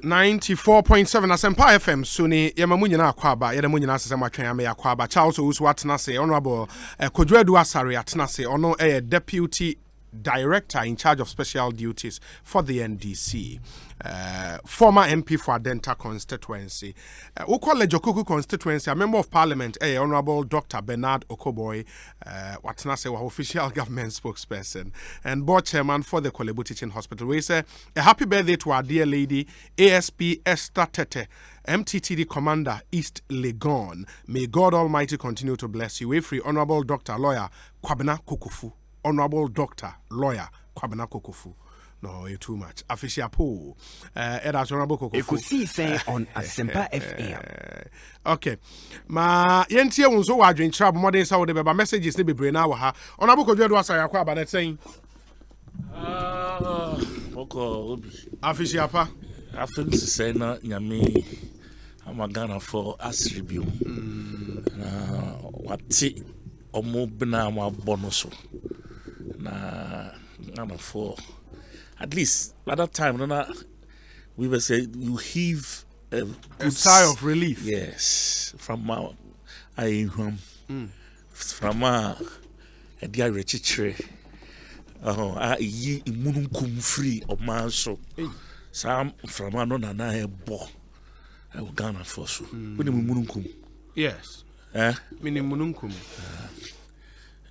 94.7 Asempa FM Suni Yamamunyina Akwaba Yadamunyina Sesama Twayame Akwaba Charles Owusu Atenase Honorable Kodwedu Asare Atenase ono Deputy Director in charge of special duties for the NDC, former MP for Adenta constituency. Ukole Jokuku constituency, a member of parliament, Honorable Dr. Bernard Okoboy, Watenase wa official government spokesperson, and board chairman for the Kolebu Teaching Hospital. We say a happy birthday to our dear lady, ASP Esther Tete, MTTD Commander, East Legon. May God Almighty continue to bless you. We free Honorable Dr. Lawyer Kwabena Kukufu. Honorable Doctor, Lawyer, Kwabena Kokofu. No, you're too much. Official pool. That's Honorable Kokofu. Ekosiisen on Asempa FM. Okay. Ma yentie unso wa adwen trap modern Saudi beba messages ne bebre na wa ha. Honorable Kodwedu Asare Akwaba na saying. Oko obi. Official pa. I feel to say na nyame amagana for us review. Wati omo bina ma bonuso. Na for at least by that time we were saying you heave a sigh of relief. Yes, from our from a dear rechitre ye imunum free of man so some from no na bo I will Ghana for so munum yes munum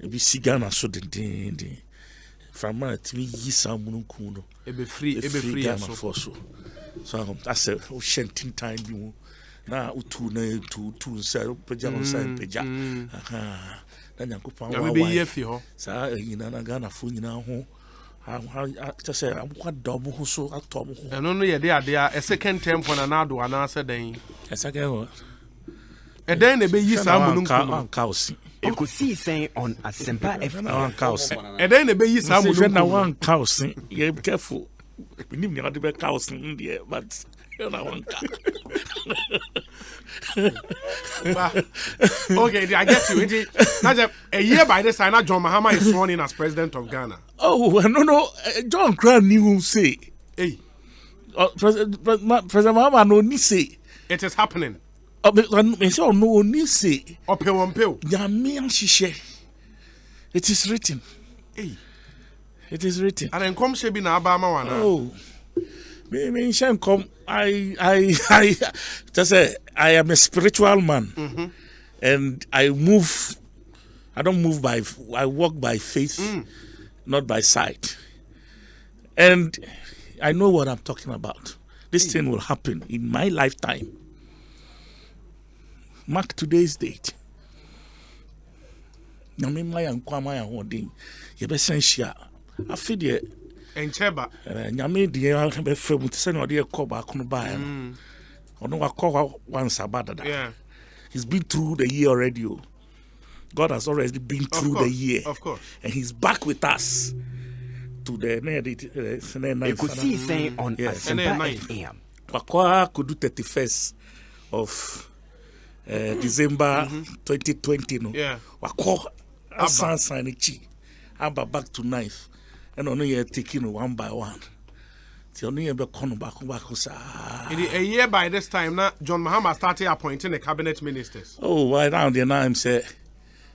ebi sigana so den from my tv yi samununkum no e be free so that's a shenting time bi na utu na tu say peja on say peja aha na nyankopon wa be ye fi ho sa nyina na Ghana fo nyina ho ta say abukwa dobo ho so atom ho eno no ye de ade a second term for na do ana say den a second ho e den na be yi samununkum kausi Ekosiisen on Asempa FM. One cows. And then the baby Samu na one cows. You be careful. We need not to be cows in there, but you know one cow. Okay, I get you. Now a year by this time, John Mahama is sworn in as president of Ghana. Oh no, John Crown knew say. Hey, President Mahama no ni say. It is happening. No ni say. It is written. Hey. It is written. And then come shebi na abama wana. Oh. Me shan come I just say I am a spiritual man. And I walk by faith, not by sight. And I know what I'm talking about. This thing will happen in my lifetime. Mark today's date. Nyame maya nkwama ya hodin. Ye be sensia. Afide encheba. Nyame de be frem te se no de ko ba kono ba ya. Ono wakọ once abadada. Yeah. He's been through the year already. God has already been through the year. Of course. And he's back with us to the Ekosiisen on Asempa FM. Wakọ could do 31st of December 2020 no. Yeah. Wako Sansanchi. Aba back to 9th. And only you're taking one by one. Till only you come back. A year by this time now, John Mahama started appointing the cabinet ministers. Oh, right now the name say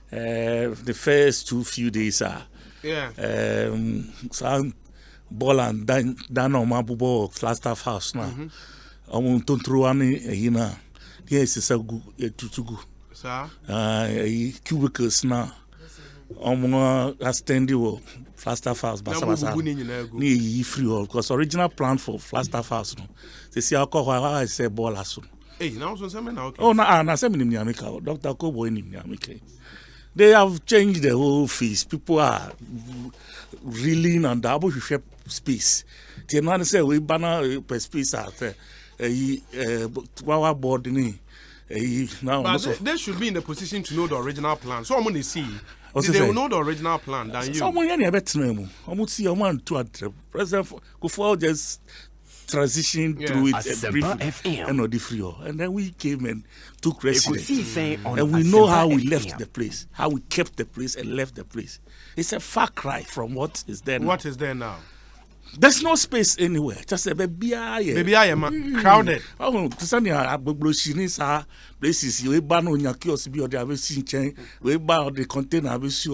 the first few days are some ball and dan on Mabubo Flagstaff House now. I want to throw any yes, it's a good to sir. Cubicles now. Standing Flagstaff House, Basa. Ni free because original plan for Flagstaff House. No, they see alcohol. I say ball as soon. Hey, now so say now. Oh, na say me Niamika. Dr. Kobo ni Niamika. They have changed the whole face. People are reeling and double space. They not say we banner per space out there. Our board now. But they should be in the position to know the original plan. So I'm going to see. They will know the original plan than you. Someone here better know. I'm going to see a man to President Kufuor just transitioned through it briefly and not free. And then we came and took residence. And we know how we left the place, how we kept the place and left the place. It's a far cry from what is there now. What is there now? There's no space anywhere. Just a baby. Baby, I am crowded. Oh, to send you a blue places. You ban on your kiosk, be or the average chain. We buy the container. We see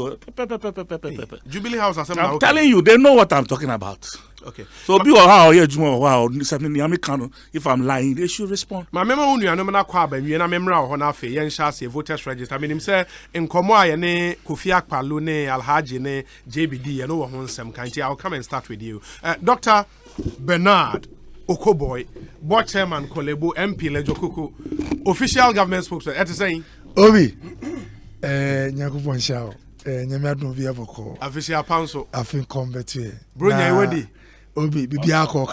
Jubilee House. I'm telling you, they know what I'm talking about. Okay. So be or how wow, if I'm lying, they should respond. My memory only no na kwa ba nwie na memra ho na afi yen sha se voters register menim say nkomo aye ne Kofi Akpalo ne Alhaji ne JBD ye no wo ho nsem kan ti I'll come and start with you. Dr. Bernard Okoboy, board chairman Kolebo MP Lejokoko, official government spokesman. At saying Obi Nyakupon Shao nyame adom bi aboko official panso afin convert bro nya wedi Obi bibia akọ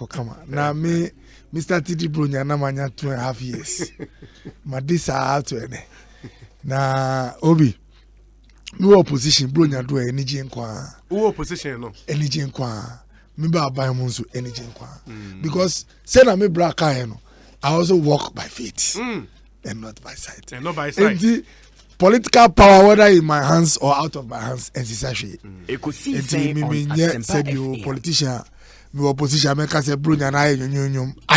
kama na me Mr. TD bro nya na manya 2.5 years ma this are to ene na Obi no opposition bro nya do energy nkwa who opposition no energy nkwa me ba buy mo so energy nkwa because say na me bra kan no I also walk by faith and not by sight political power, whether in my hands or out of my hands, and it's actually Ekosiisen politician, me opposition, I say Bruno and I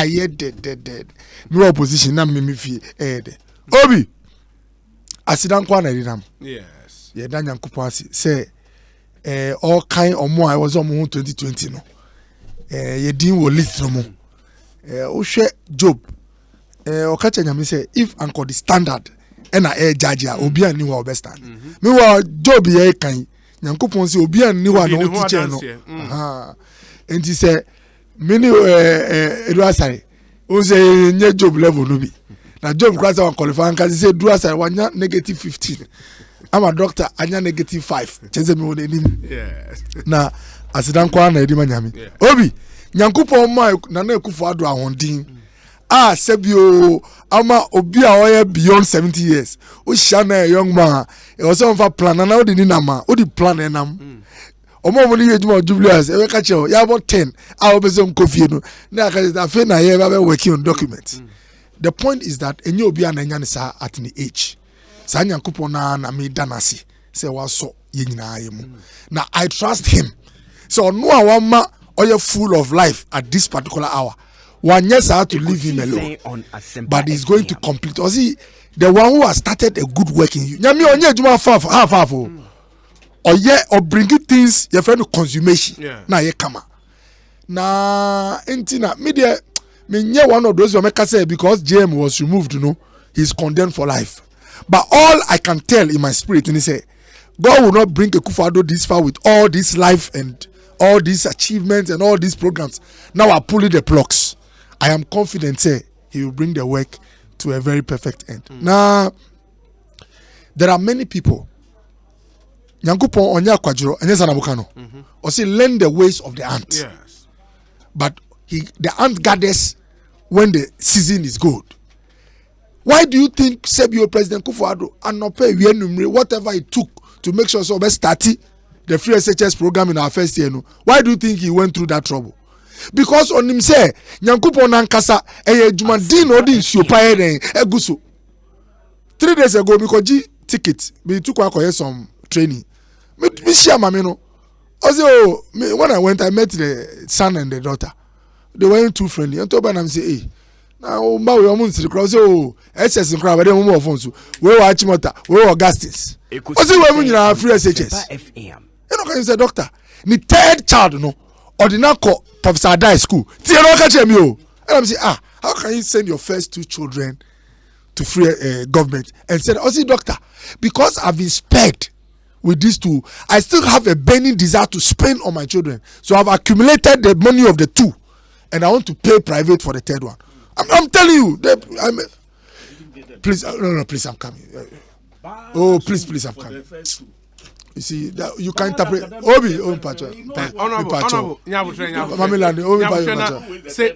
hear dead. Me opposition, na me feel Obi, I sit down corner dinam. Yes. Yeah, Daniel Kupasi say all kind or more. I was on 2020 no. Ye didn't will list no more. Oshe Job. Okache nyame say if anchor the standard. Ena judge obi ani wa obestand me wa job ye kan nyankopon se obi ani wa no teacher no enti se mini edu asare o se nye job level no bi na job class wa qualify kan se edu asare wanya -15 ama doctor anya -5 cheze me won enim na asidan kwa na edi manyame obi nyankopon ma na ekufo ado ahondin sebio ama obi a oye beyond 70 years o shana young man e was on for plan na o di nama o di plan enam omo ni yejuma jubilees e ka che ya about 10 a o be so nkofie no na ka say afi na ye ba be working on documents. The point is that enye obi a na nya ne sa at the age sa nyankopon na me danasi say waso ye nyina ye mu na I trust him so no a wama oye full of life at this particular hour. One yes, I have to leave him alone, but he's going to complete. Or see, the one who has started a good work in you. Nyami onye juma half or yeah, or bringing things your friend to consummation. Na ye kama. Na entina media me nye one of those who make say because JM was removed, you know, he's condemned for life. But all I can tell in my spirit, and he say, God will not bring a Akufo-Addo this far with all this life and all these achievements and all these programs. Now I pulling the plugs. I am confident say he will bring the work to a very perfect end. Now, there are many people. Nyankopon onya kwadro enye sanabukano. Or say learn the ways of the ant. Yes. But the ant gathers when the season is good. Why do you think Sebio President Akufo-Addo anope whatever it took to make sure so we start the free SHS program in our first year? No? Why do you think he went through that trouble? Because on him say nyankopon nankasa jumadin odi nsuo pae den eguso 3 days ago because ticket me took some training me share mama no also when I went I met the son and the daughter. They weren't too friendly and toba na me say now ma we omo nsiri cross SS nkra we dem mo phone so we wa chimota we Augustus also we mu nyina free SHS you know can say doctor ni third child no ordinary Professor Adai school. And I'm saying, how can you send your first 2 children to free government and said, "Oh, see, doctor, because I've been spared with these 2, I still have a burning desire to spend on my children. So I've accumulated the money of the 2, and I want to pay private for the 3rd one." I'm telling you, please, no, please, I'm coming. Oh, please, I'm coming. You see that you can't interpret Obi Honorable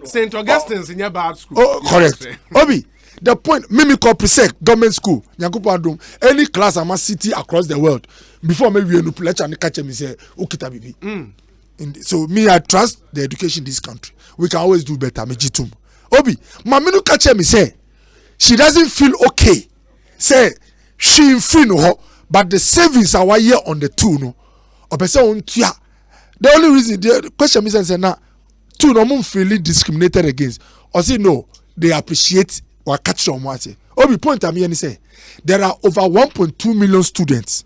St. Augustine's in your bad school. Oh, correct. Obi, the point mimic presec government school Nyankopon any class ama city across the world before maybe you lecture and catch me say okita bibi. So me I trust the education in this country. We can always do better. Me jitum. Obi, maminu catch me say she doesn't feel okay. Say she free no. But the savings are year on the 2 no. Or person on tia The only reason the question is say now two no feeling discriminated against or say no they appreciate or catch on what say. Obi point am here say there are over 1.2 million students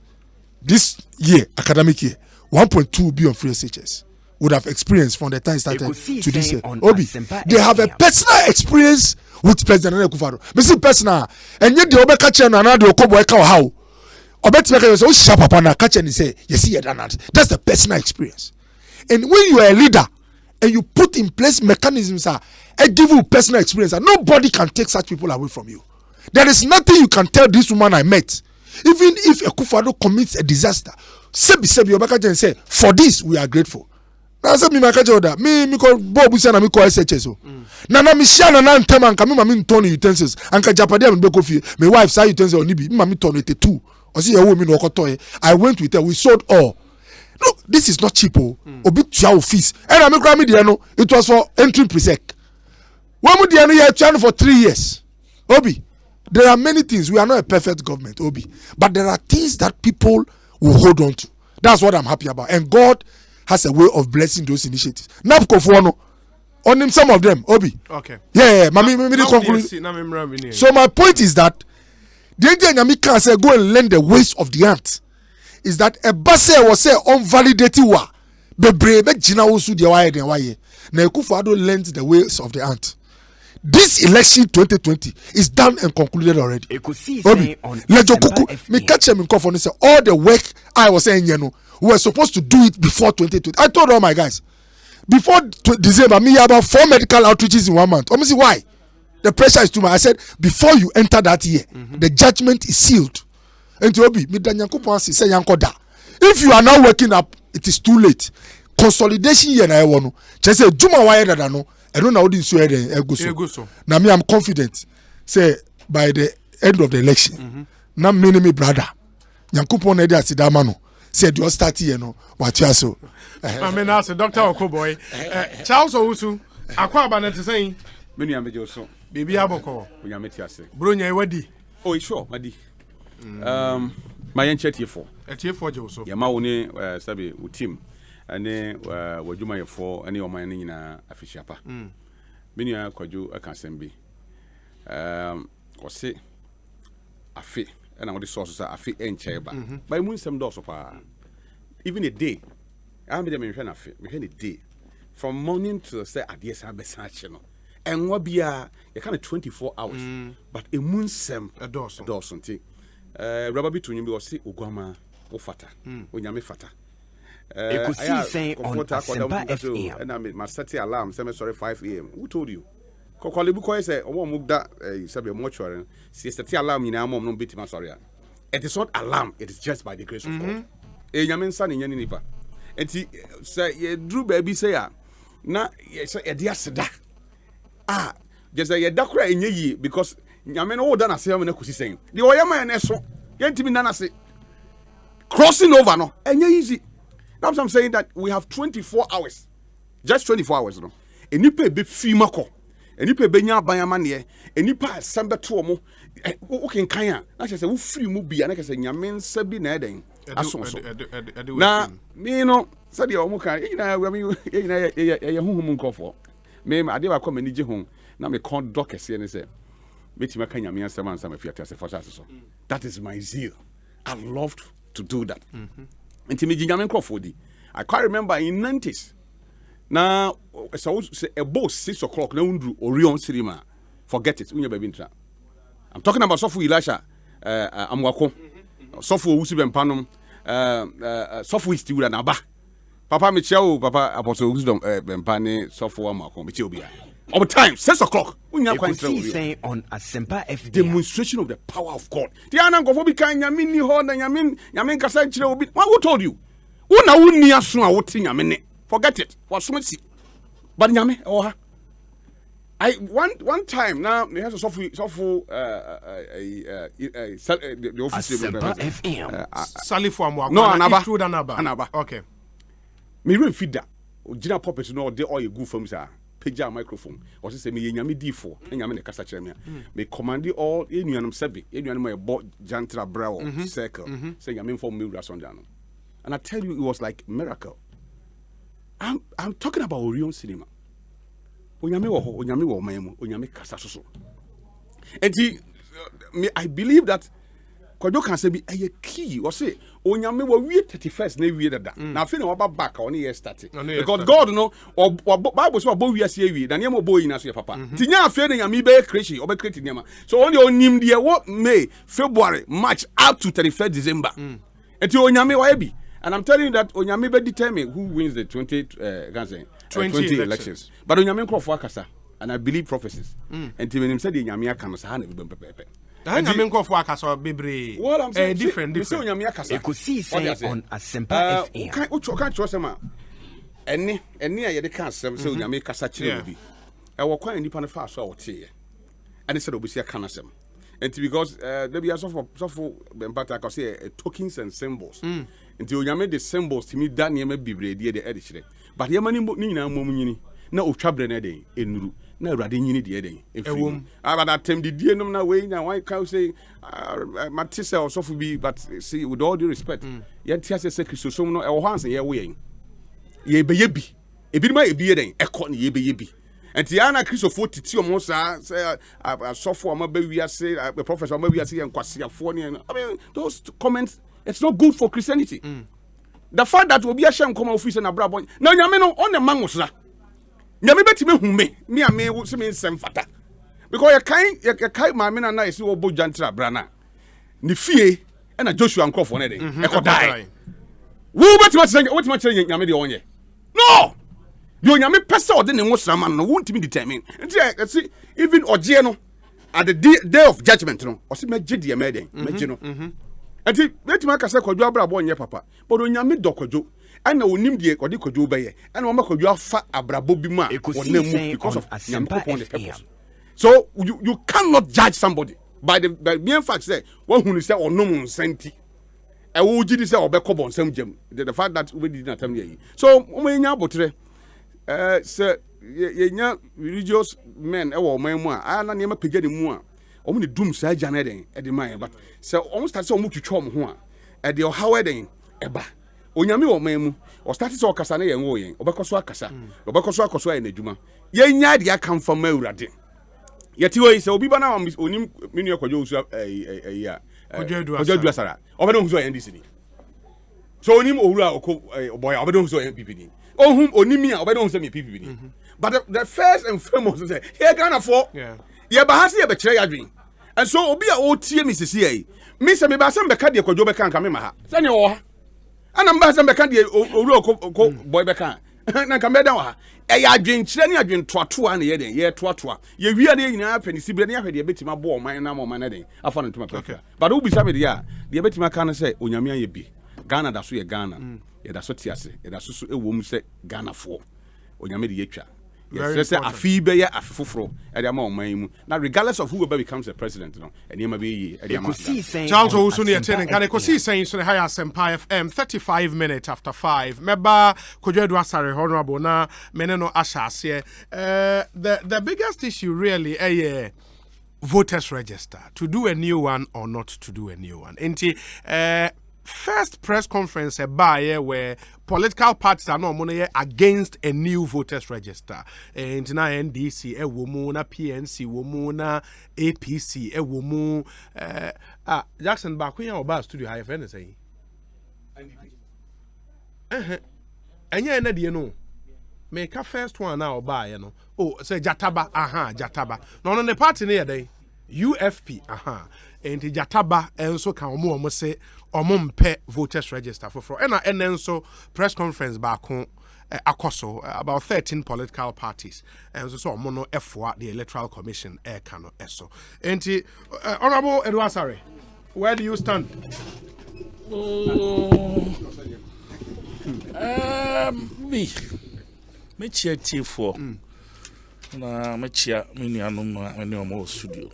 this year academic year 1.2 billion free SHS would have experienced from the time it started to this year. Obi, they have a personal experience with President Ekufado. Me see personal and yet the obe catch na na the okobo e ka how obet make you say o sharp papa na catch and say you see that. That's the personal experience. And when you are a leader and you put in place mechanisms and give you personal experience and nobody can take such people away from you. There is nothing you can tell this woman I met. Even if Ekufado commits a disaster, sebi obeka and say for this we are grateful. Na say me maka joda me ko bobu say na me ko SHS o. Na me share na ntem anka me mama turn utensils anka japade me be ko fie me wife say utensils oni bi me mama turn 82 o say yawo me no okoto I went with her we sold all. Look, this is not cheap o. Obi tua fees and na me kra me there no it was for entry presec. When we there no you try for 3 years. Obi, there are many things. We are not a perfect government, Obi, but there are things that people will hold on to. That's what I'm happy about, and God has a way of blessing those initiatives. On him, some of them, Obi. Okay. Yeah. Conclude. So my point is that the idea Nyamika say go and learn the ways of the ant is that a basse was say unvalidated wa bebre be jina osu de waye den waye na Ekufado learned the ways of the ant. This election 2020 is done and concluded already. Ekosiisen on me catch him in cough and say all the work I was saying, you know, we were supposed to do it before 2020. I told all my guys before December, me about 4 medical outreaches in 1 month. Let me see why. The pressure is too much. I said before you enter that year, the judgment is sealed. And to Obi, me danyanko say yankoda. If you are now waking up, it is too late. Consolidation year na ewono. Just say juma wire that no. I don't know how this so. Now me, I'm confident. Say by the end of the election, now me brother, Yankupon Edia Sidamano said you start here no. What you so? I mean, as a Doctor Okoboy, Charles Owusu, Aqua Banet saying, Many am so. Baby Aboko, we are met yase. Brunya Wedi. Oh, sure, Madi. My ancient here for. A tear for Joso. Yamaone, Sabi, with team. Ane wajuma yefo ane omani nyina afishapa meni akwadwo akasembe kose afi na wodi source afi enche ba by mu nsem do so pa even a day I me dem hwe na afi me hwe a day from morning to say ade sa besache no enwo bia you can 24 hours but a moon nsem do so nti rubber bi tunyi bi o se ogwama wo fata onyame fata Ekosiisen on Asempa FM. And I made my set alarm, 5 a.m. Who told you? Kokolibu say, "Oh, mugda, sabi mortuary. See, set alarm in our mom no bit my sorry. It is not alarm. It is just by the grace of God. Yamin son in Yanipa. And he say, Drew baby say, na say a dear seda. Just a dakra in ye because Yamin all done as Yaman Ekosiisen. The Oyama and Eso, Yantimi Nana say, crossing over no, and ye easy. That's what I'm saying that we have 24 hours. Just 24 hours, no. And you pay be fimako. And you pay benya bayamanie. And you pay samba to mo. Okay, kaya. I say, who free mu be? And I say, Yamin sabi na eden. Now, me no. Sadi omuka. You who munko for. Me, I did come and home. Now me call doctor and say, "Meti maka Yamin seven some fiat for so." That is my zeal. I loved to do that. I can't remember in 90s. Now, so a boss 6 o'clock. Now, Orion Cinema. Forget it. I'm talking about Sofu Elisha. Amwako. Sofu Usi Bempanum. Sofu is still an Abba. Papa Michel, Papa Apostle Wisdom Bempane, Sofu Amako, Michobia. Over time, 6 o'clock. Ekosiisen on Asempa FM. Demonstration of the power of God. The Anangofobi kind Yamini Horn and Yamin Kasan will be. Who told you? Una wouldn't soon I would think Yamin. Forget it. Was so much. But Yame, oh, I one time now, they have a software the office Asempa FM. Sally for no, Anaba. Okay. Me really feed that. Gina puppets no, they all you go from sir. Pagea microphone or say me nyame D4 nyame ne kasa kire me me command all enuanum sebe enuanum e bo jantra brawo circle say nyame for me wura sonja no and I tell you it was like miracle I'm talking about Orion Cinema. Onyame wo ho, onyame wo man mu, onyame kasa so. Enti I believe that Kojo can say be a key or say onyame wo wie 31st na wie dada. Na afi na oba back on year started. Because God no or Bible so bo wie se wie, na niam obo yi na so papa. Ti nya afi na nyame be create, oba create niam. So only onim de what May, February, March up to 31st December. Enti onyame wa bi. And I'm telling you that onyame be determine who wins the 20 elections. But onyame nkro fo akasa, and I believe prophecies. And when him said the onyame aka no sa ha na bi pepepe. Onyame nkro fo akasa bebre. What I'm saying different. Onyame akasa. Ekosiisen on Asempa FM. Kan trust him. Eni a ye de kan asem say onyame kasa kire obi. E wo kwan nipa no fa so a wo tie. And said obi say kan asem. And because there be so for Bempata can say tokens and symbols. Until onyame the symbols to me that niam bibre de edichere. But ye mani ni nyina mom nyini na otwabre na den enuru na awrade nyini de den efim. But that time the die nom na we na why can say matise osofu bi but see with all due respect ye tia say Christosom no e wo hanse ye we ye be ye bi ebi ma ebi ye den ekọ ne ye be ye bi. And Tiana Christopher Titi Mosa say a software maybe say a professor maybe say and Quasia. I mean those comments it's not good for Christianity. The fact that will be a shame come office and a brabo. No, Yamino on the mangosa. Yami bet me and me would say some fata. Because you can't my men and I see what Bojantra Brana. Nifie and a Joshua and Crawford on a echo die. Who bet what much Yamidi on ye? No! You nyame pesa ode ne nwosra no won't me determine. See even Ogieno at the day of judgment no o se meje de meden meje no. Enti wetima ka se Kwadwo abrabo onye papa but onyame dokwadwo ana onim de kode Kwadwo beye ana o ma Kwadwo afa abrabo bi mu a Ekosiisen because of Asempa FM. So you cannot judge somebody by the mere fact say one who say onom nsenti e wo gidi say obekọ nsam jam the fact that we did not tell me. So o ma nya abotre sir, ye religious men ewo man mu a na niam pagya de mu a omo ne dum sa agya na den e de man but sir omo start say omo twitwa omo ho a e de ohawe den eba onyame wo man mu o start say okasa na ye nwo yen obekoso akasa obekoso akoso aye na adwuma ye nya de aka mfa ma awurade ye ti hoyi say obi ba na onim menu Kwadwo usu ya Kwadwo asara obedo hu so yen dis ni so onim owura oboy obedo hu so yen PPD ohum onimi a obedo say me PPP. But the first and foremost say here Ghana for ye ba ha se ye be kire yadwen. And so obi a o tie me sisi yi me se me ba se be ka de Kwadwo be kan ka me ma ha se ne wo ha ana mba se be ka de owuro boy be kan na ka me da wo ha e ya adwen kire ne adwen toato a ne ye den ye toato ye wi ade nyina pa ni sibre ne ahwe de betima bo o man na mo man na den afa no tuma pa. But obi sa me de ya de betima kan say onyame aye bi Ghana da so ye Ghana da so tiase da so ewom se Ghana fo onyame de yetwa yes say afi be ya afoforo e de ma oman mu now regardless of whoever becomes the president no eniema be yi e de ma Charles Owusu ne yetene kan Ekosiisen so ne high Asempa FM 35 minutes after 5 meba Kwadwo Asare honorable na meneno ashase the biggest issue really voters register to do a new one or not to do a new one first press conference where political parties are not against a new voters register. And now NDC, a woman, PNC, woman, APC, a woman. Jackson back when you're studio high friend say. And you know, make a first one now buy, you know. Oh, say Jataba, Jataba. No, the party near day. UFP, and the Jataba, and so can almost say, pay voters register for. And then so press conference back home, Akoso, about 13 political parties, and so mono F4, the electoral commission, Kano, ESO. And Honorable Edward Sare, where do you stand? Me cheer T4. Na me cheer mini anum any more studio.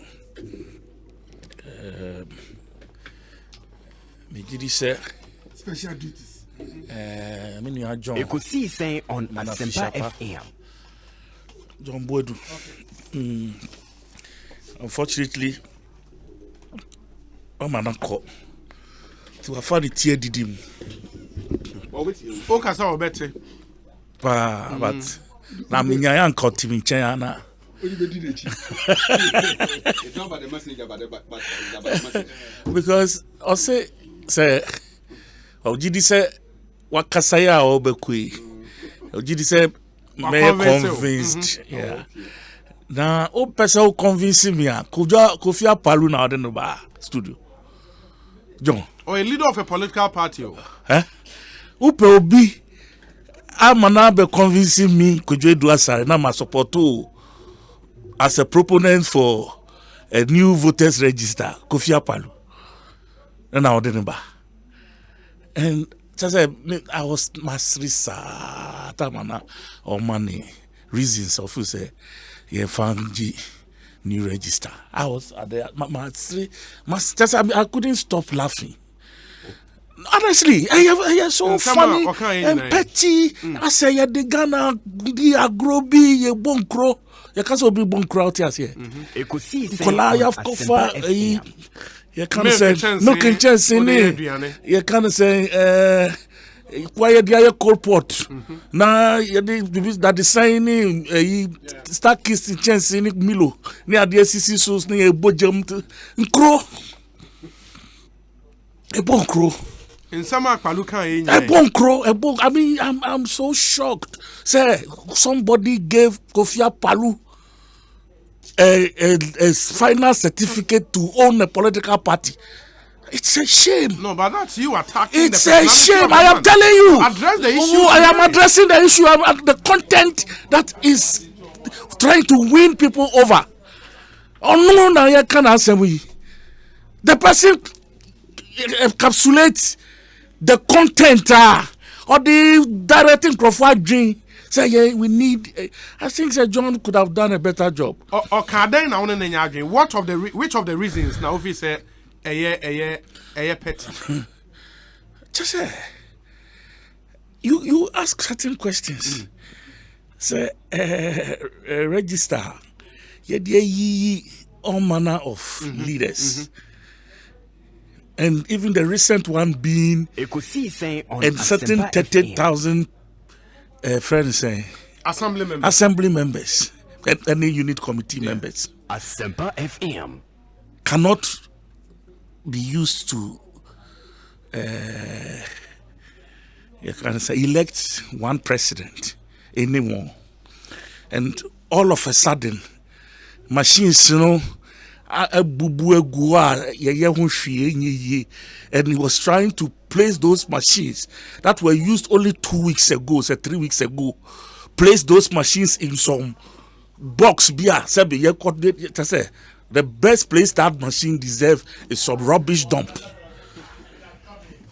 Me did say special duties. Mini a John. Ekosiisen on Asempa FM. John Boydu. Unfortunately, I'm not caught. To have found the tear did him. Okasa obete. but na minya ya nkoti mi nchen na. It's not about the messenger, but it's about the message. Because I say Ojidi say wakasaya obekui. Ojidi say me convinced. Yeah. Na o person convince me Kofi Palu na ode no ba studio. John. Or a leader of a political party. Upe obi amana be convincing me Kojo Eduasare na ma support to as a proponent for a new voters register Kofi Palu. Na ode no ba. And just I was masrisa tamana or money reasons of say yeah found new register. I was at the I couldn't stop laughing. Honestly, I am so funny and petty. I say yeah the Ghana the agrobi ye bonkro. You can't so be bonkro out here. Ekosiisen Kola you have cover. You can't say no can chance in it. You can't say quiet the cold pot. Now that the signing start kissing chance in Milo near the SCC source near a bojum crow. A bon crow. In summer, Paluka, A bon crow, a bon. I mean, I'm so shocked. Say somebody gave Kofi Palu a final certificate to own a political party. It's a shame. No, but that's you attacking. It's a shame. I am telling you. Address the issue. I am addressing the issue. The content that is trying to win people over. Oh no, no, I can't answer me. The person encapsulates the content or the directing profile dream. Say yeah, we need. I think Sir John could have done a better job. Or Kaden now on what of the which of the reasons now if he say a petty. Just say you ask certain questions. Say register. Yeah, all manner of leaders. And even the recent one being Ekosiisen on and certain 30,000 friends assembly members and any unit committee members Asempa FM cannot be used to you can say elect one president anymore, and all of a sudden machines and he was trying to place those machines that were used only 2 weeks ago, say 3 weeks ago, place those machines in some box beer. The best place that machine deserves is some rubbish dump.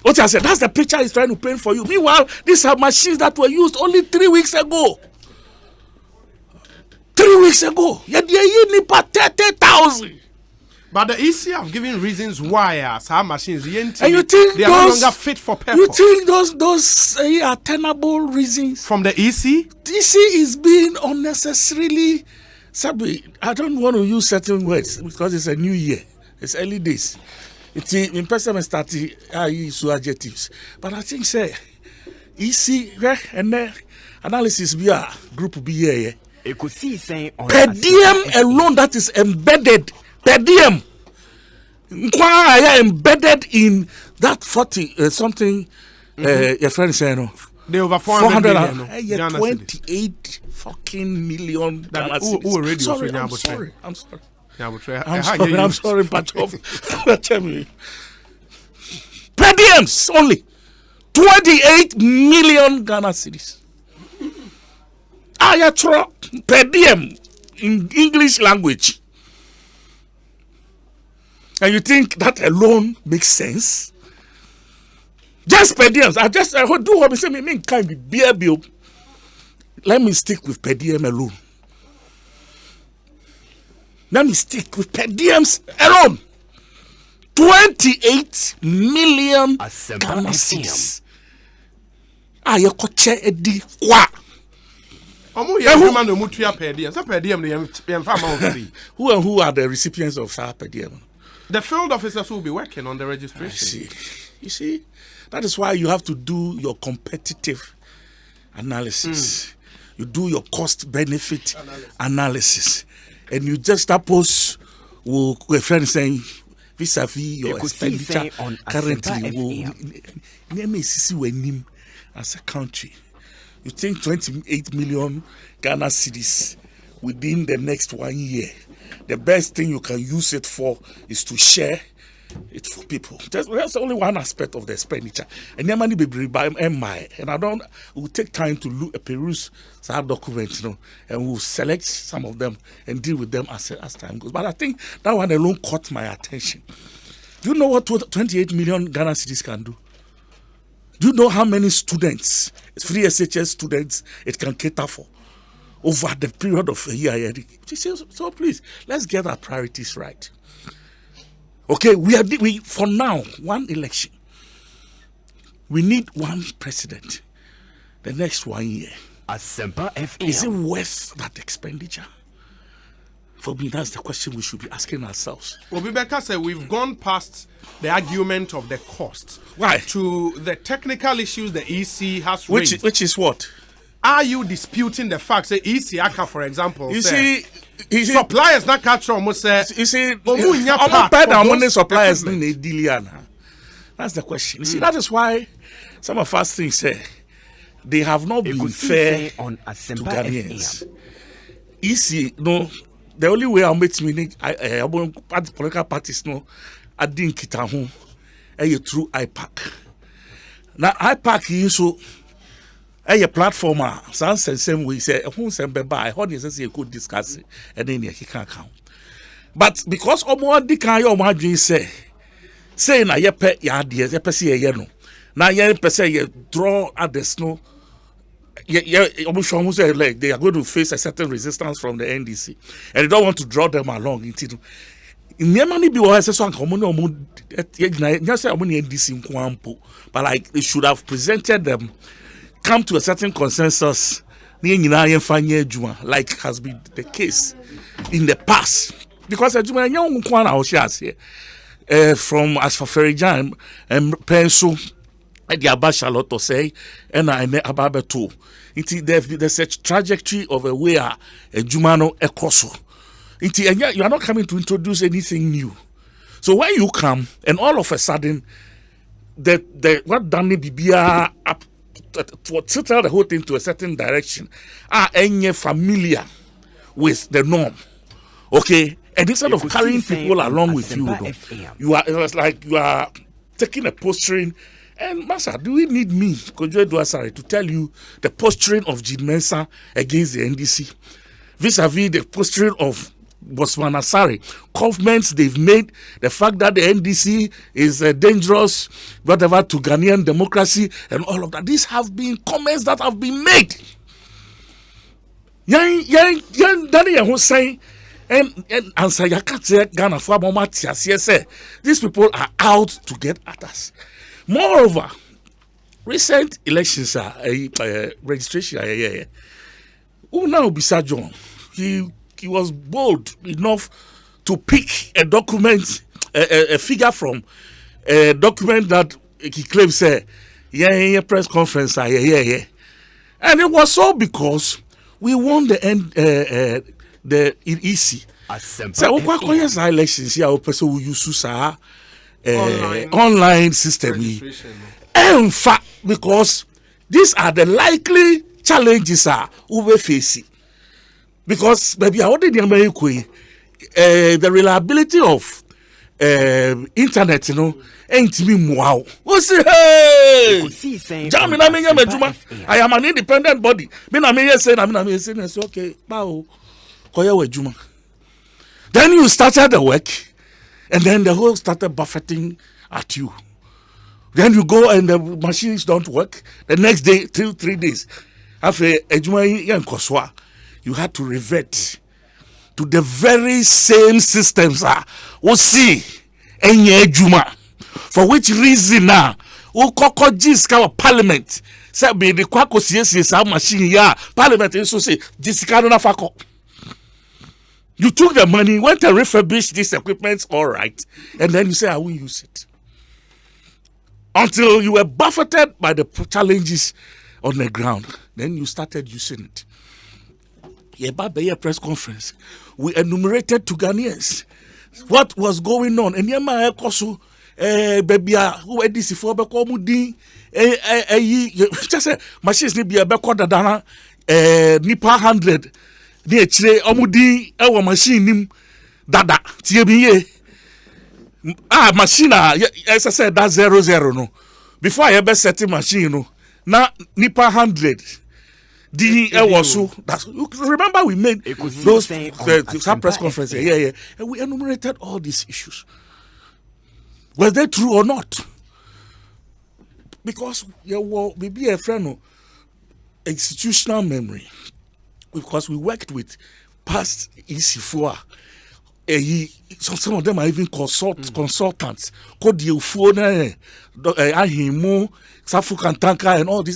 What I said, that's the picture he's trying to paint for you. Meanwhile, these are machines that were used only 3 weeks ago. 3 weeks ago. You need 30,000. But the EC have given reasons why some machines and you think they are no longer fit for purpose. You think those are tenable reasons from the EC? The EC is being unnecessarily. Sabi, I don't want to use certain words because it's a new year. It's early days. It's in person starting. I use adjectives, but I think say EC and then analysis be a group be here. Ekosiisen on per diem alone that is embedded. Per diem. Embedded in that 40 something your friend said no. They over 400 million. 28 fucking million. Who already sorry, I'm sorry. I'm sorry, Patov. Tell me. Per diems only 28 million Ghana cedis. Per diem in English language. And you think that alone makes sense? Just per diems. I do what we say. Me can't be beer bill. Let me stick with per diem alone. Let me stick with per diems alone. 28 million Ghana cedis. You could check edi kwa. Who and who are the recipients of per diem? The field officers will be working on the registration. You see, that is why you have to do your competitive analysis. You do your cost benefit analysis. And you just oppose a friend saying vis-a-vis your expenditure on currently as a country. You think 28 million Ghana cedis within the next 1 year. The best thing you can use it for is to share it for people. That's only one aspect of the expenditure. And your money be by MI. And it will take time to look peruse some documents, and we'll select some of them and deal with them as time goes. But I think that one alone caught my attention. Do you know what 28 million Ghana cedis can do? Do you know how many students, free SHS students, it can cater for over the period of a year? So please, let's get our priorities right. Okay, we for now, one election. We need one president. The next 1 year. Asempa FM. Is it worth that expenditure? For me, that's the question we should be asking ourselves. Well, Rebecca said we've gone past the argument of the cost. Why? To the technical issues the EC has raised. Which is what? Are you disputing the fact, say, EC Aka, for example, you see, suppliers not catch almost say, you see, suppliers that's the question. You see, that is why some of us think say they have not been fair on to Ghanaians. EC, no, the only way I'll make meaning political parties no I didn't get home through IPAC. Now IPAC is so a platform same way say who send by how is you could discuss it and then he can't count. But because the kind of margin say na ye pe ya de ye pe say ye no na ye pe say ye draw at the snow almost say like they are going to face a certain resistance from the NDC and they don't want to draw them along into Niamani be was so NDC but like they should have presented them, come to a certain consensus, like has been the case in the past. Because from as for Ferijan and Pencil the Abasha say and I Ababe too. There's a trajectory of a way a Jumano Ekoso. And yet you are not coming to introduce anything new. So when you come and all of a sudden what Danny Bibia up to tell the whole thing to a certain direction are any familiar with the norm. Okay? And instead of carrying people along with you, you are like you are taking a posturing. And Massa, do we need me, Kojo Duasare, to tell you the posturing of Jean Mensa against the NDC? Vis-a-vis the posturing of Bosman Asare, comments they've made, the fact that the NDC is dangerous, whatever, to Ghanaian democracy, and all of that. These have been comments that have been made. Danny Hussein and answer Ghana for these people are out to get at us. Moreover, recent elections are registration. Now Bisa John, he was bold enough to pick a document, a figure from a document that he claims press conference and it was so because we won the EC. So elections here, person who use online system. In fact, because these are the likely challenges we will face. Because maybe I already the reliability of internet, ain't me wow. What's it? Hey, I am an independent body. It's okay. Then you started the work, and then the whole started buffeting at you. Then you go and the machines don't work. The next day, 3 days, after you had to revert to the very same systems. We see Juma. For which reason now? Parliament. Say be the kwako CSS machine Parliament is so say fako. You took the money, went and refurbished this equipment, all right, and then you say I will use it. Until you were buffeted by the challenges on the ground. Then you started using it. Yeah, press conference. We enumerated to Ghanaians what was going on. And Yama Ekosu, baby, who had this for Bekomudi, just say, machines need be a better than Nipa 100. Near Chile, Omudi, our machine, Dada, TBA. Machine, as I said, that's 00, no. Before I ever set a machine, no. Now, Nipa 100. That's, remember we made those press conferences, yeah, and we enumerated all these issues. Were they true or not? Because maybe a friend of institutional memory, because we worked with past EC4. Some of them are even consultants.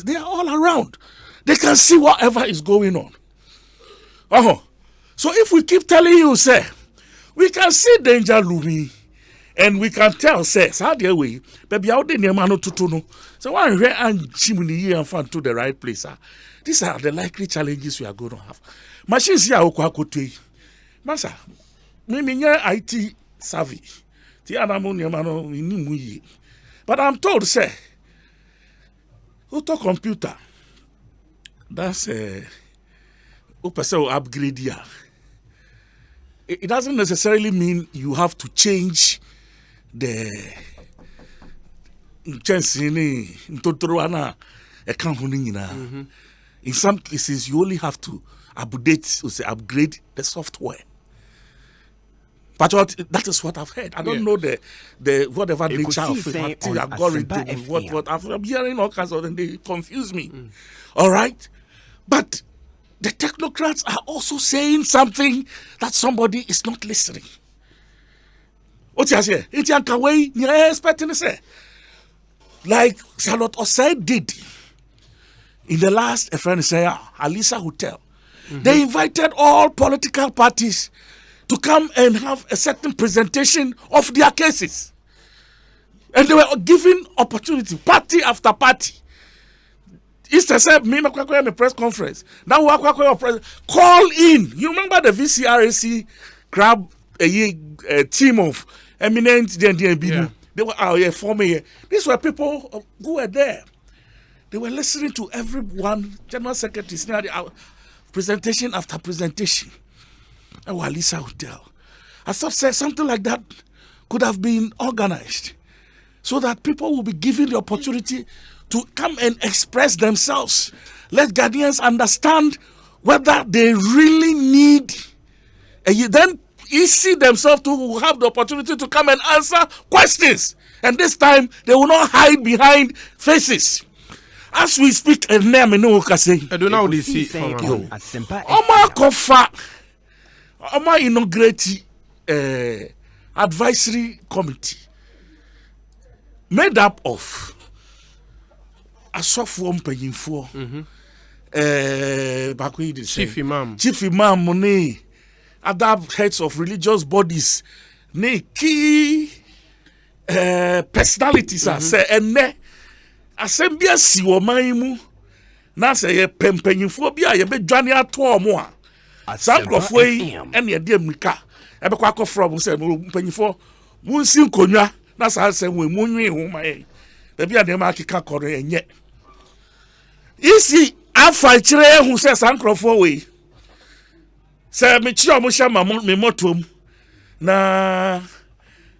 They are all around. They can see whatever is going on. So if we keep telling you, say, we can see danger looming, and we can tell, say, how the way, baby, out there, man, to so one rare and chimney and fan to the right place. These are the likely challenges we are going to have. Machines here, Masa, maybe IT savvy. But I'm told, say, who talk computer? That's a upgrade here. It doesn't necessarily mean you have to change the chance in some cases you only have to upgrade the software. But that is what I've heard. I don't know the whatever nature of it. Algorithm, what I'm hearing all kinds of them, they confuse me. All right? But the technocrats are also saying something that somebody is not listening. What you say? It's Yankaway, you're expecting to say. Like Charlotte Osei did in the last Alisa Hotel. They invited all political parties to come and have a certain presentation of their cases. And they were given opportunity, party after party. It's said, me press conference. Now call in. You remember the VCRAC grab a team of eminent DNB. They were forming. These were people who were there. They were listening to everyone, general secretaries, presentation after presentation. Alisa Hotel. I thought something like that could have been organized so that people will be given the opportunity to come and express themselves. Let Ghanaians understand whether they really need, and then see themselves to have the opportunity to come and answer questions. And this time, they will not hide behind faces. As we speak, and name no say, I don't know how they see. Oma Kofa, Oma inaugurate advisory committee made up of asofo mpanyinfo chief imam money, other heads of religious bodies, key personalities say ene asembia si wo manmu na say ye mpanyinfo bia ye bedwane ato omo a sankrofo yi ene ye de mika e be kwa from say mpanyinfo munsi nkonwa na sa say we munwi ho mai da bia de ma akika koro enye isi afa kire hu say sankrofo we say me chi omo sha me motom na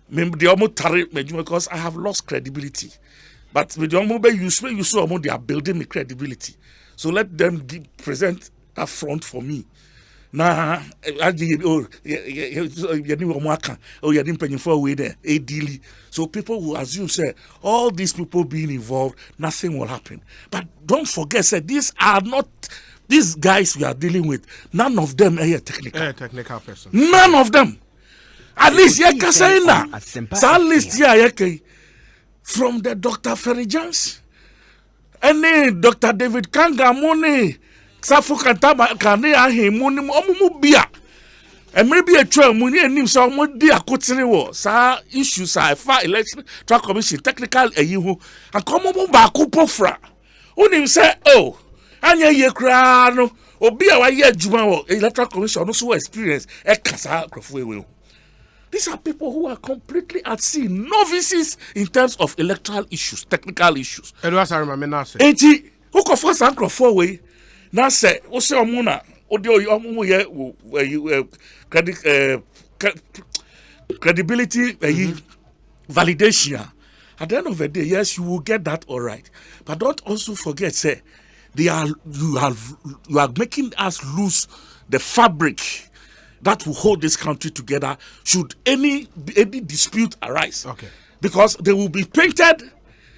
me de omo tare me because I have lost credibility. But with the omo you so omo they are building me credibility. So let them present that front for me. Na so people will assume say all these people being involved, nothing will happen. But don't forget, say these are not these guys we are dealing with. None of them are technical person. None of them. At least at least from the Dr. Ferrijans and Dr. David Kangamone. Safu kantaba kane ahemu ni omumu bia maybe a trail muni enim so mo di akotene wo sa issues fa election track commission technical eyihu and come ba ko pofra Unim say, oh, anya ye kra no, obi a wa ye adwuma wo electoral commission no so experience e kasa krofo ewe. These are people who are completely at sea, novices in terms of electoral issues, technical issues. Edward Sarima me na say. Enti, who ko for san krofo we na say, wo say omo na odi omo ye credibility validation. At the end of the day, yes, you will get that all right. But don't also forget, say, you are making us lose the fabric that will hold this country together should any dispute arise. Okay. Because they will be painted,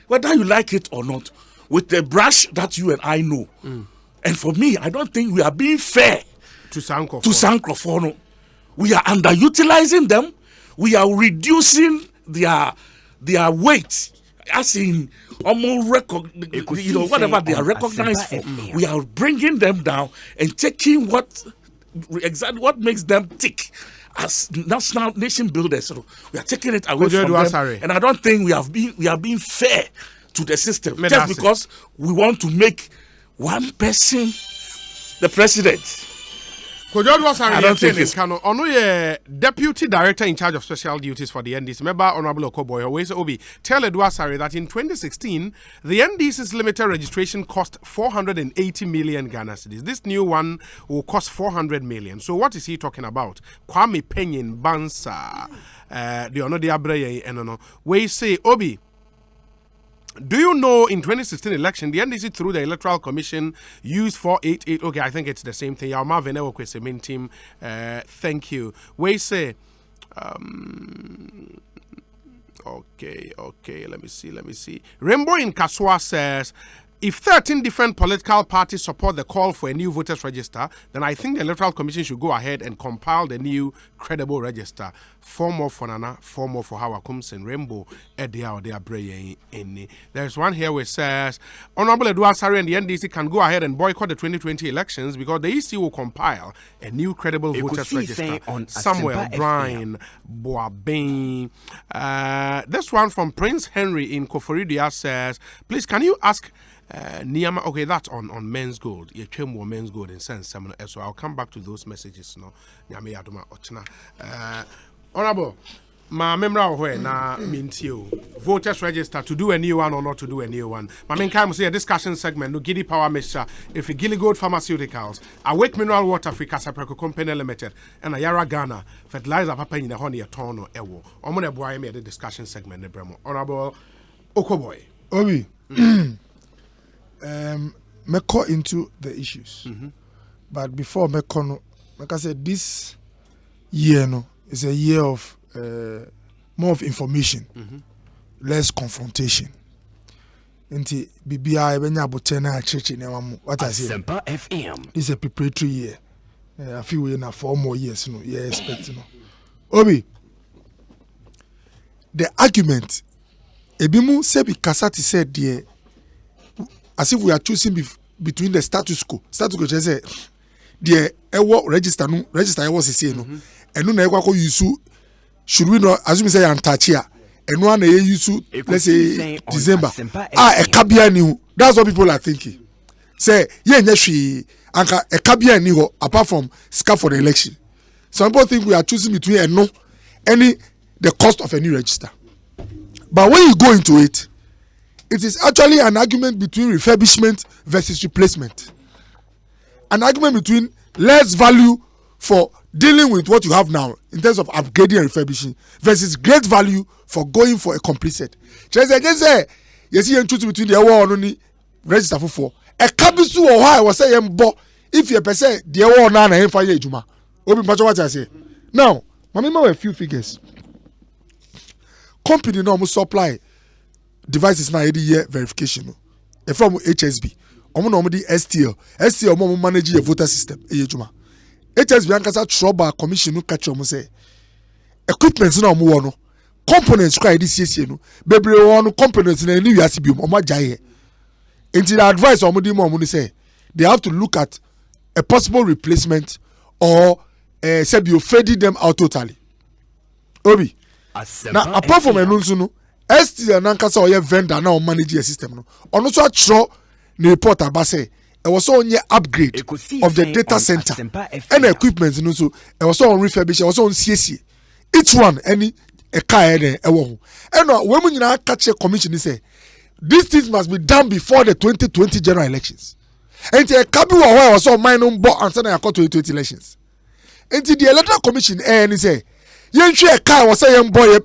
whether you like it or not, with the brush that you and I know. And for me, I don't think we are being fair To Sanko. No. We are underutilizing them. We are reducing their weight, as in almost whatever they are recognized for. We are bringing them down and taking exactly what makes them tick as nation builders. So we are taking it away from them, and I don't think we are being fair to the system just because we want to make one person the president. I don't think it's Kano. Ono ye deputy director in charge of special duties for the NDC. Member Honorable Okoboy always Obi tell Edward Sari that in 2016 the NDC's limited registration cost 480 million Ghana cedis. This new one will cost 400 million. So what is he talking about? Kwame Penyin Bansa, the Ono de Abreye enono. We say Obi. Do you know in 2016 election, the NDC through the Electoral Commission used 488? Okay, I think it's the same thing. Yalma Venewo Kwesemin team. Thank you. We say, okay. Let me see. Rainbow in Kaswa says, if 13 different political parties support the call for a new voters register, then I think the Electoral Commission should go ahead and compile the new credible register. 4 more for Nana, 4 more for Hawa Kumsen, Rainbow, Edia or their Bray. There's one here which says, Honorable Edward Sari and the NDC can go ahead and boycott the 2020 elections because the EC will compile a new credible voters register. Samuel Brian Boabin. This one from Prince Henry in Koforidia says, please, can you ask Niyama, okay, that's on men's gold. You came more men's gold in sense. So I'll come back to those messages. No, Nyame Adoma Ochina. Honorable, my memory na mintio voters register to do a new one or not to do a new one. My main time say a discussion segment. No Giddy Power Mixture. If Gilly Gold Pharmaceuticals, Awake Mineral Water Africa Sapreco Company Limited, and a Yara Ghana fertilizer papa in the honey a ton or ewo. Omone boy me the discussion segment. The Bremo. Honorable Okoboy. Obi. Me call into the issues, but before me call, like I said, this year is a year of more of information, less confrontation. Nti bibia ebenya abotena church na mamu. What I say? Sempa FM. This is a preparatory year. I feel we na 4 more years. You expect Obi. The argument, ebimu sebi kasati said there. As if we are choosing between the status quo. Status quo just say the register was say no. And no na ekwa use should we not assume say antachia. And one use let's say December. A kabia ni. That's what people are thinking. Say ye nyehwe anka a kabia ni ho apart from scarf for the election. Some people think we are choosing between the cost of a new register. But when you go into it, it is actually an argument between refurbishment versus replacement. An argument between less value for dealing with what you have now in terms of upgrading and refurbishing versus great value for going for a complete set. Just say, you see, you choose between the war only register for a cabisu or why I was saying, if you say the war now and for you, Juma, open much what I say. Now, remember a few figures. Company normal supply devices now every year verification. From HSB, the STL manage a voter system. HSB ankasa trouble commission no catch say equipment na omo no components cry this year no bebre won components na ni wiase biom omo jaye. Until the advice omo say they have to look at a possible replacement or say you fading them out totally. Obi. Now apart from enunsu no STL nankasa oye vendor na manage a system no ono so atro ne report aba say e was on ye upgrade Ekosiisen of the data on center Asempa FM. and equipment no so e was on refurbish e was on CSC each one any a car e wo and when we nyina catch a commission say these things must be done before the 2020 general elections and a kabi wa was on mine bo answer na 2020 elections and the electoral commission and say yen hwe a car was say yen boy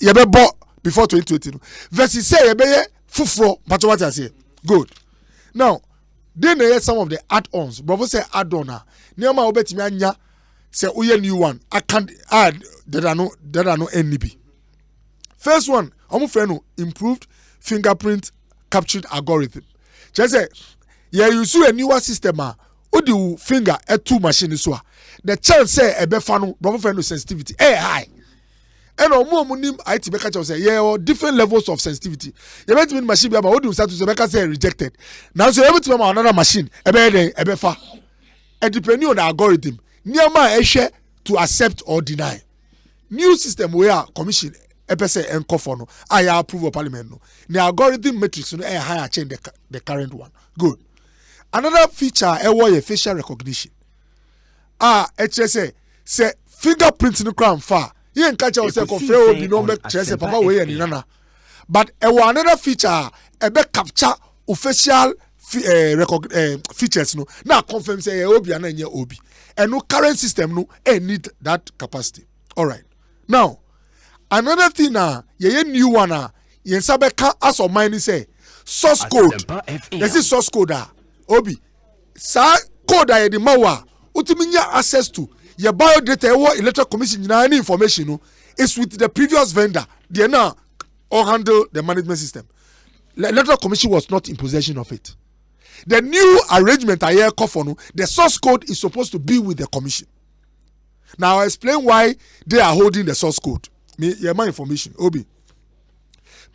ye be bo before 2020 versus say ye be fufuro but what I say good now then there some of the add-ons brother say add-on na neoma obetimi anya say oye new one I can't add that are no NB. First one omo friend no improved fingerprint captured algorithm just say yeah you use a newer system odi wo finger e two machine so the chance say e be fa no brother friend no sensitivity high and omo nim IT be catch say yeah different levels of sensitivity you bet me machine be about odi start to be say rejected now so every time another machine e be fa and depending on the algorithm nearma ehwe to accept or deny new system where commission epese enko for no I approve of parliament no the algorithm matrix no higher change the current one good another feature e facial recognition say fingerprint no crown far yen catch us say confirm obi no make say papa we yen nana but another feature be capture facial features no na confirm say obi and nye obi and no current system no need that capacity all right now another thing ye new one yen sabe ka as of mine say source code this is source code obi sa code ye the mawa utimi nya access to your biodata electoral commission any information no is with the previous vendor they now all handle the management system. The electoral commission was not in possession of it. The new arrangement I hear call for no, the source code is supposed to be with the commission. Now I'll explain why they are holding the source code. My information obi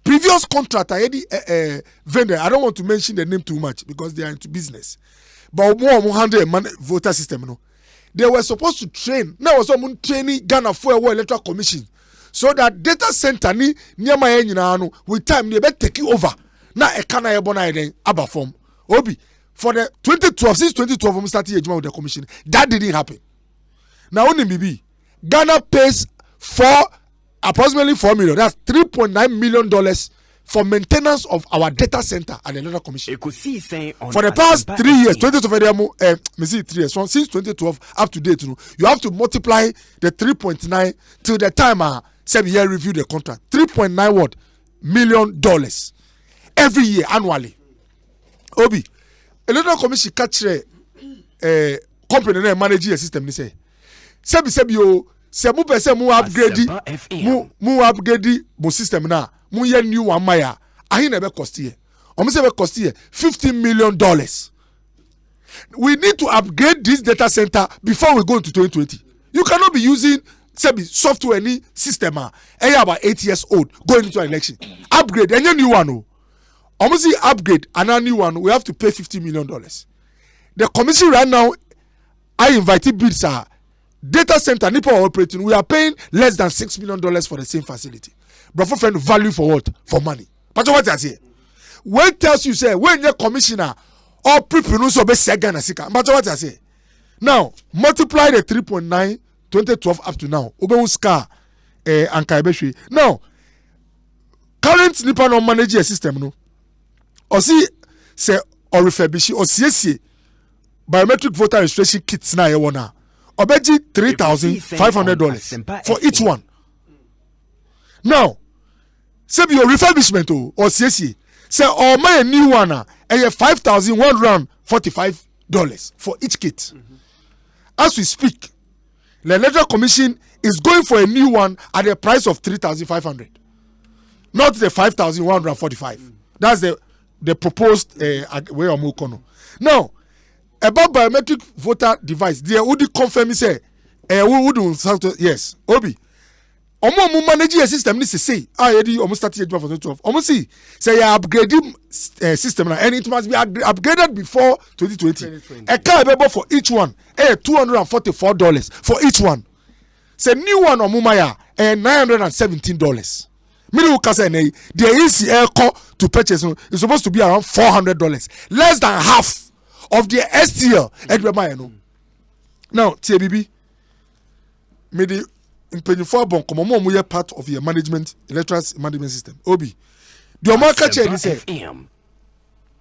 previous contract I had vendor I don't want to mention the name too much because they are into business but more handle voter system no. They were supposed to train. Now was someone training Ghana for electoral commission, so that data center ni nyama yenyina no with time they be take over. Na ekana yebona eden aba form. Obi for the 2012 since 2012 we started ejuma with the commission. That didn't happen. Now only BB Ghana pays for approximately 4 million. That's $3.9 million for maintenance of our data center at the electoral commission. Ekosiisen on For the past Asempa 3 years, FM. 3 years, so since 2012 up to date, you have to multiply the 3.9 till the time 7 year review the contract. 3.9 what? $million every year annually. Obi, electoral commission catch company that manage the system. They say, sebi yo, se mu pese mu upgrade, Asempa FM. mu upgrade mo system na. Mu ye new one maya ahi na be cost here omo be cost here $15 million. We need to upgrade this data center before we go into 2020. You cannot be using software any system about 8 years old going into an election. Upgrade any new one omo upgrade another new one we have to pay $50 million. The commission right now I invited bids data center nipa operating we are paying less than $6 million for the same facility. But for friend value for what? For money. But what I say? When tells you say when your commissioner or people no so be second and sika. But what I say? Now multiply the 3.9 2012 up to now. Obe scar and kaibeshwe. Now current nipa no manage a system no. Or see say or refurbish or CSC biometric voter registration kits na ye wona. Obeji $3,500 for each one. Now, say your refurbishment or CSC, say or my new one and $5,145 for each kit. As we speak, the electoral commission is going for a new one at the price of $3,500, not the $5,145. That's the proposed way of Mukono. Now, about biometric voter device, they would confirm say, yes, Obi. Omo manage a system ni say almost started for 2012. Omo see say you upgrading system and it must be upgraded before 2020. A car available for each one $244 for each one. Say new one omo maya $917. Minimum kasa nei. The easy air call to purchase is supposed to be around $400, less than half of the STL. Now, TBB, me the impeding bon come on, part of your management, electoral management system. Obi, the market chain is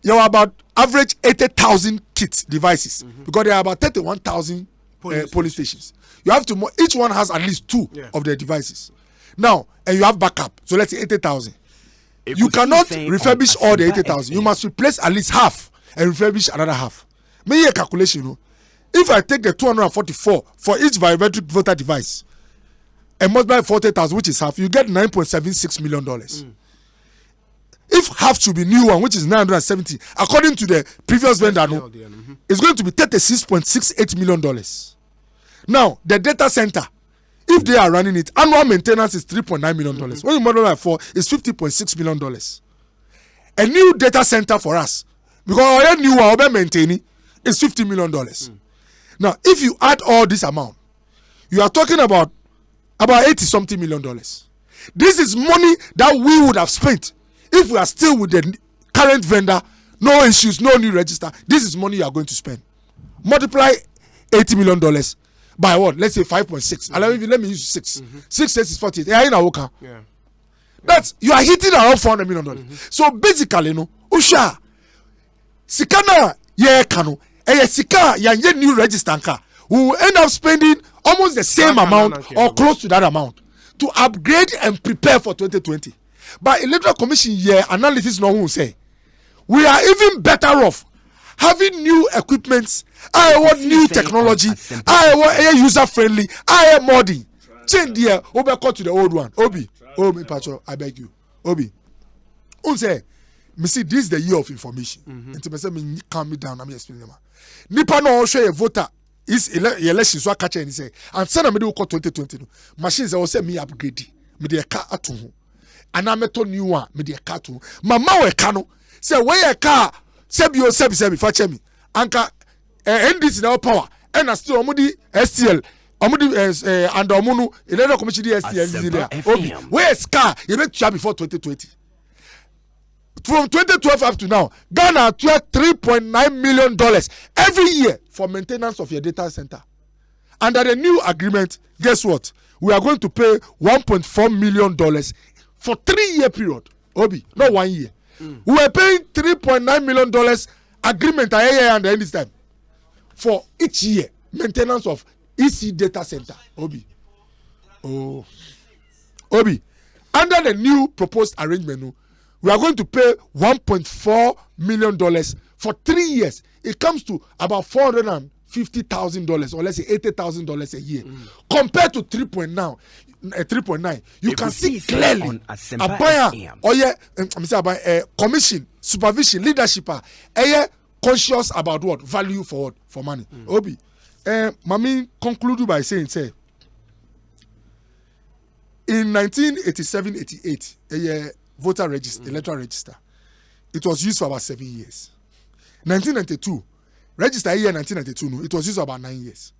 you are about average 80,000 kit devices because there are about 31,000 police stations. You have to each one has at least 2 of their devices. Now, and you have backup. So let's say 80,000. You cannot refurbish all the 80,000. You must replace at least half and refurbish another half. Make a calculation. You know, if I take the 244 for each biometric voter device and multiply 40,000, which is half, you get $9.76 million. If half should be new one, which is 970, according to the previous vendor, it's going to be $36.68 million. Now, the data center, if they are running it, annual maintenance is $3.9 million. When you multiply by 4, it's $50.6 million. A new data center for us, because our new one we're maintaining, is $50 million. Now, if you add all this amount, you are talking about 80-something million. This is money that we would have spent if we are still with the current vendor, no issues, no new register. This is money you are going to spend. Multiply $80 million by what? Let's say 5.6. Let me use 6. 6 is 48. Yeah. That's you are hitting around $400 million. So basically, no, Usha, Sikana ye kano, Sika ya new register anka. We will end up spending almost the same amount or close to that amount to upgrade and prepare for 2020. But electoral commission analysis no one say we are even better off having new equipments. I want new technology. I want user friendly. I am modding. Change the over to the old one. Obi, Pacho, I beg you. Obi, say, me see this is the year of information. And to me calm me down. I'm explaining them. Nipa no show a voter is election so catch and say and send me do 2020. Machines will say me upgrade. Me the car at home. And I'm a new one, me the car to mama we cano say where a car sebi fache me anka NDC now power and still omudi STL omudi and omunu electoral commission STL obi where is car you make to before 2020 from 2012 up to now Ghana $3.9 million every year for maintenance of your data center. Under the new agreement, guess what? We are going to pay $1.4 million for 3-year period. Obi, not 1 year. We were paying $3.9 million agreement and this time for each year maintenance of EC data center. Obi, under the new proposed arrangement, we are going to pay $1.4 million for 3 years. It comes to about $450,000 or let's say $80,000 a year compared to 3.9. You can see clearly commission, supervision, leadership conscious about what value for money. Obi, Mami conclude by saying say in 1987-88 voter register, electoral register, it was used for about 7 years. 1992 register year 1992 no, it was used for about 9 years.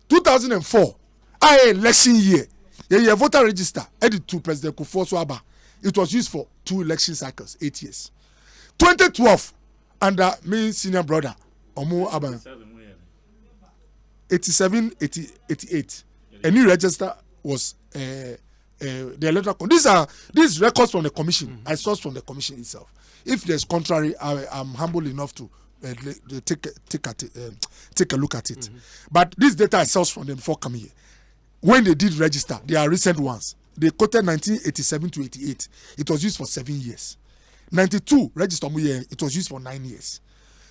2004 election year. Yeah, voter register added to President Kufuor, it was used for 2 election cycles, 8 years. 2012, under me senior brother, Omo Aban, 88, a new register was the electoral. These records from the commission. I sourced from the commission itself. If there's contrary, I'm humble enough to take a look at it. But this data I sourced from them before coming here. When they did register, they are recent ones. They quoted 1987-88. It was used for 7 years. 92 register, it was used for 9 years.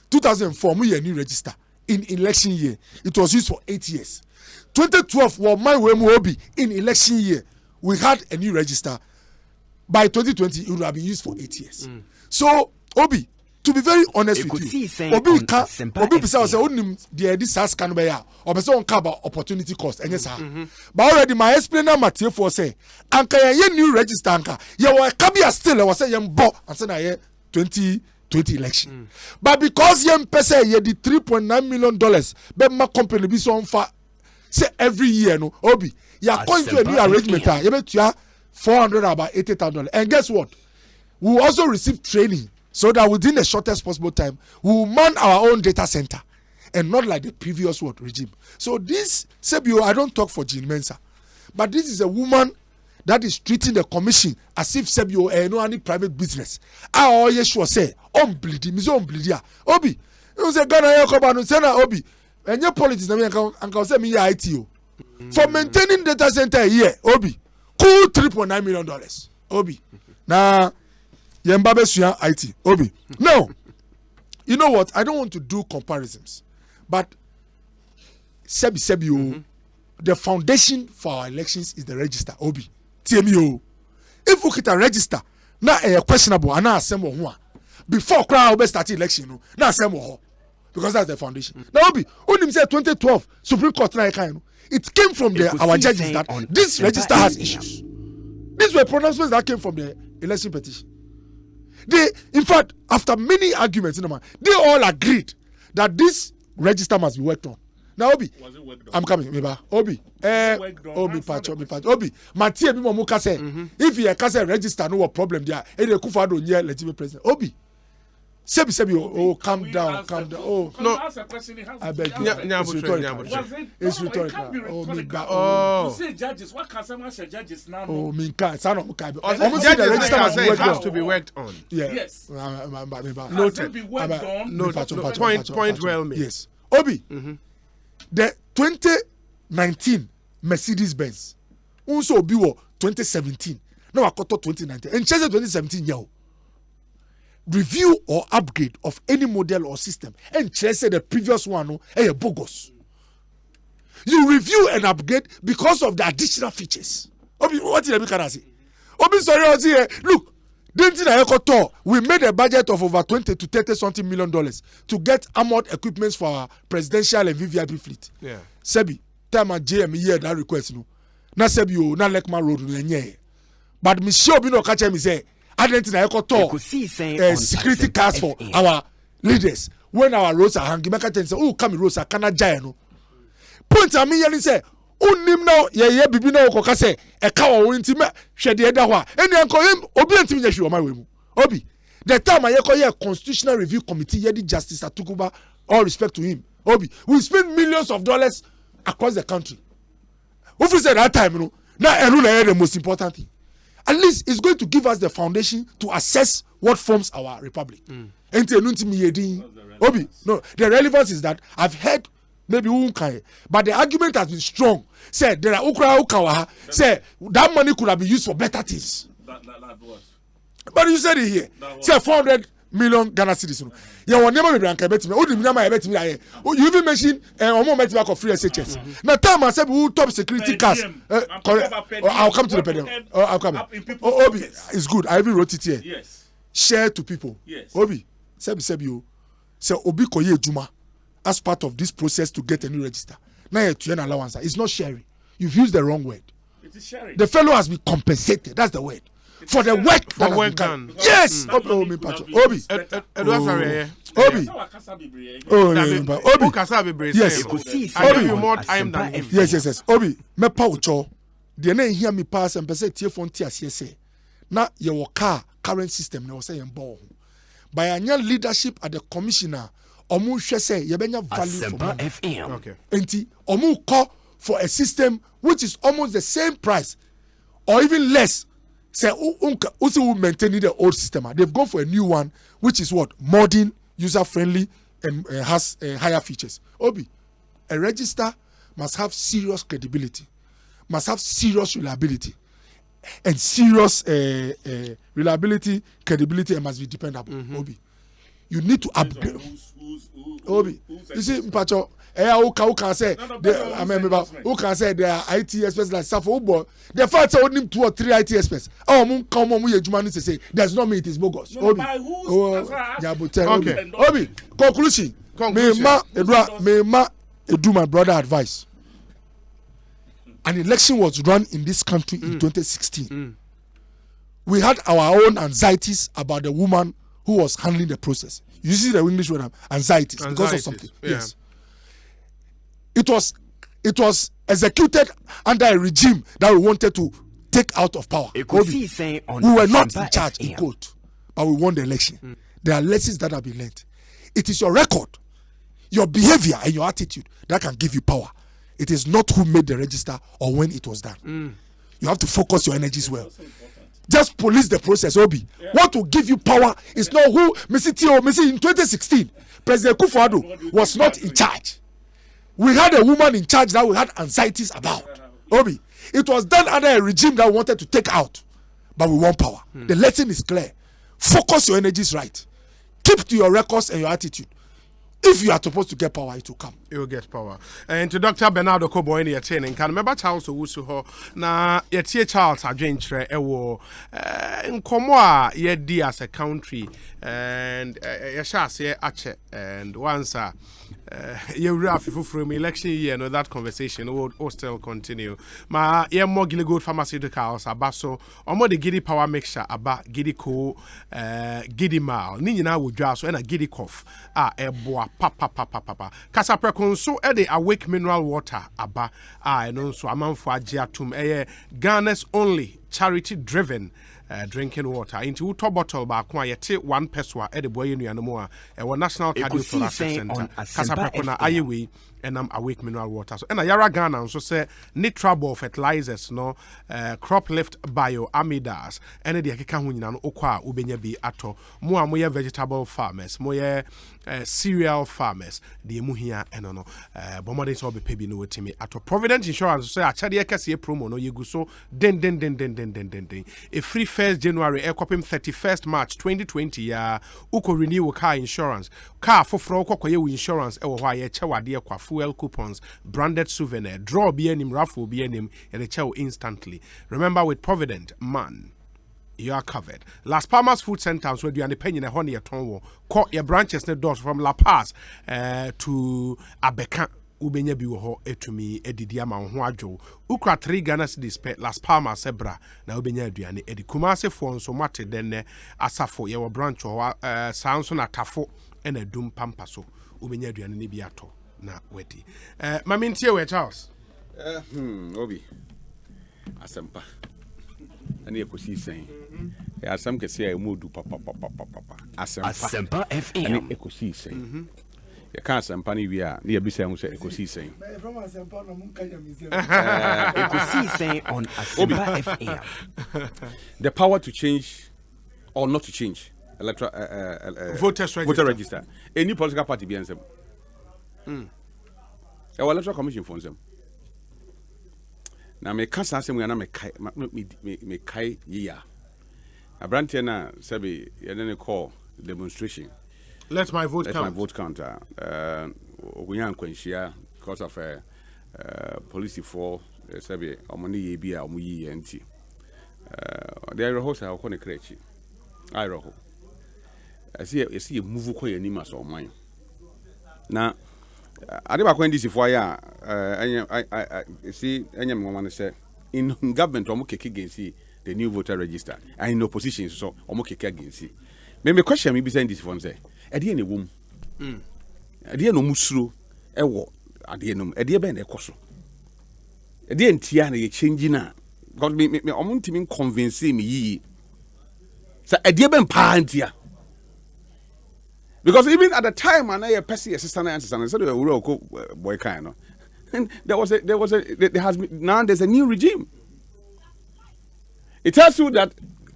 2004, new register in election year. It was used for 8 years. 2012, my Obi in election year, we had a new register. By 2020, it would have been used for 8 years. So, Obi, to be very honest with you, Obi say this has can be or person about opportunity cost and yes but already my explainer material for say anka ye new register anka ye wa kabia still was say yem bo and say na ye 2020 election but because yem pese ye the $3.9 million be ma company be so on say every year no Obi you are going to a new arrangement you bet you 400 about $80,000. And guess what? We will also receive training so that within the shortest possible time, we will man our own data center and not like the previous regime. So this, Sebio, I don't talk for Jean Mensa, but this is a woman that is treating the commission as if Sebio no any private business. I always sure say, bleeding, Obi, you say Ghana Yakoba say na Obi, and your politics na me uncle say me ITO. For maintaining data center here, Obi, cool $3.9 million. Obi, now Yembabe Suya IT, Obi. Now, you know what? I don't want to do comparisons, but Sebio, the foundation for our elections is the register, Obi. TMO. If we get a register, now a questionable and now assemble before crowd start election, now assemble because that's the foundation. Now, Obi, only say 2012 Supreme Court it came from our judges that this register has issues. These were pronouncements that came from the election petition. They, in fact, after many arguments, they all agreed that this register must be worked on. Now, Obi, I'm coming. Obi, Obi, Pacho, Obi, Mathieu, Momuka say, if he has a register, no problem there. And the Kufado, yeah, legitimate president. Obi, Sebi, oh, calm down. Oh, no, I beg you. It's rhetorical. Oh, Minka. Oh, you say judges. What can someone say judges now? Oh, Minka. Son of Mukabe. The register has to be worked on. Yeah. Yes. Noted. Point well made. Yes. Obi. The 2019 Mercedes Benz, also be 2017. Now I got 2019. And Chelsea 2017, yo. Review or upgrade of any model or system. And Chelsea the previous one, bogus. You review and upgrade because of the additional features. Obi, what did I say? Obi, sorry, look. We made a budget of over 20 to 30 something $million to get armored equipments for our presidential and VVIP fleet. Yeah. Sebi, time at JM here that request no. Na Sebi o na Lekman Road no nye. But me sure be no catch me say Argentina Ekosiisen security cars for our leaders when our roads are hanging. Make say oh come roads are kana jaya no. Point a me yelling say unim now ye bibi na okoka say e ka wo nti me hwe de da ho a eni anko obi antimi nya hwe o ma we mu obi the time I call constitutional review committee ye di justice Atukuba, all respect to him obi we spend millions of dollars across the country if we say that time you know now na the most important thing at least it's going to give us the foundation to assess what forms our republic enti enunti mi yedin obi no the relevance is that I've heard maybe unkai, but the argument has been strong. Say there are ukawa. Say that money could have been used for better things. That what? But you said it here. Say 400 million Ghana cedis. You will never be blanket bet me. You even mentioned more back of free SHS. Now time I said we top security cars. I'll come to the pedal. I'll come. Obi, it's good. I even wrote it here. Yes. Share to people. Yes. Obi, sebi you. Say Obi koye juma. As part of this process to get a new register. Now you're an allowance. It's not sharing. You've used the wrong word. It is sharing. The fellow has been compensated. That's the word. For the work that has been done. Yes. Obi. Obi. Yes. I give you more time than him. Yes. Obi. Me pa ucho. The name hear me pass and person tie phone tie say. Na your current system na say embo. By a leadership at the commissioner omu hwe say yebenya value for money. FM. Okay. Enti omu call for a system which is almost the same price or even less. Say also maintaining the old system. They've gone for a new one which is what modern, user friendly and has higher features. Obi, a register must have serious credibility, must have serious reliability, and serious reliability, credibility, and must be dependable. Obi, you need to upgrade. Obi, you see, Mpacho, who can say, I remember, who can say there are IT experts like Safo Ubo. The fact that only 2 or 3 IT experts. Oh, come on, you to say, does not mean it is bogus. Obi, okay. Obi, conclusion. May do my brother advice. An election was run in this country in 2016. We had our own anxieties about the woman who was handling the process. You see the English word anxieties because of something. Yeah. Yes. It was executed under a regime that we wanted to take out of power. Ekosiisen on We were not Asempa in charge in FM. court, but we won the election. There are lessons that have been learned. It is your record, your behavior, and your attitude that can give you power. It is not who made the register or when it was done. You have to focus your energies well. Just police the process, Obi. What will give you power is not who Missy in 2016. President Kufuor was not in charge. We had a woman in charge that we had anxieties about. Obi, it was done under a regime that wanted to take out, but we want power. The lesson is clear. Focus your energies right. Keep to your records and your attitude. If you are supposed to get power, it will come. You will get power. And to Dr. Bernardo Kobo in your training, can remember Charles Owusu na yetie Charles adwentre ewo nkomo ye di as a country and yesha se ache and once you wrap from election year no that conversation will still continue. Ma ye more good pharmaceuticals abaso omo the giddy power mixture aba giddy co giddy mal ni nyina wo dwa so na giddy cough eboa papa kasa prekonso e the awake mineral water aba no so amanfo age atum Ghana's only charity driven drinking water into top bottle ba kwa yete 1 peswa e de boy nuanom a National Cardiothoracic Center kasa prekona ayewe enam awake mineral water so na yara Ghana nso say nitrable fertilizers no crop lift bio amidas ene de akeka ho nyina no okwa ubenya bi ato mo amoye vegetable farmers moye cereal farmers de emu hia eno no bomode so be pebi no wetimi ato Provident Insurance so achade kase promo no yegu so den a free 1st January ekopim 31st March 2020 ya uko renew car insurance car foforo kokoye wi insurance ewo ho aye chewade kwa fuel coupons branded souvenir draw be anim raffle be anim and the chew instantly. Remember with Provident man you are covered. Las Palmas Food Centers where you are depending on your tongue call your branches the doors from La Paz to Abeka ubenya bi wo ho etumi edidi ama ho adwo ukra 3 Ghana cedis pe Las Palmas sebra na ubenya aduane edi Kumase fo nso mate denne asafo ye wo branch ho sanso na tafo ena dum pampa so ubenya aduane ne bi ato na wedi mami ntie we Charles Obi Asempa ani Ekosiisen asem kese ya modu papa Asempa FM ani Ekosiisen ya kan Asempa ni wi a ne bisa hu se Ekosiisen From Asempa no mun kanya museum. Ekosiisen on Asempa FM. The power to change or not to change electoral voter register. Any political party be ansem. Our electoral commission for them. Now me kasa asem we na me kai year. Abrantie na sabi ye ne call demonstration. Let my vote Let count. my vote count. Ogunya nkwanhia because of police for sabi omoni ye bia omuyi enti. There are hosts are kone krechi. I roho. I see a move ko ye nima so man. Na ade ba kwan disi for ya I see anyam woman say in government omo keke against the new voter register and in opposition so omo keke against. Me question me be saying this for say e dey na wom. E dey no musuro e wo ade no e dey be na ekoso. E dey ntia na ye change na because me omo ntimi convince me yi. So e dey be mpa ntia. Because even at the time, and I person assistant and so they were boy kind no. And there has been now there's a new regime. It tells you that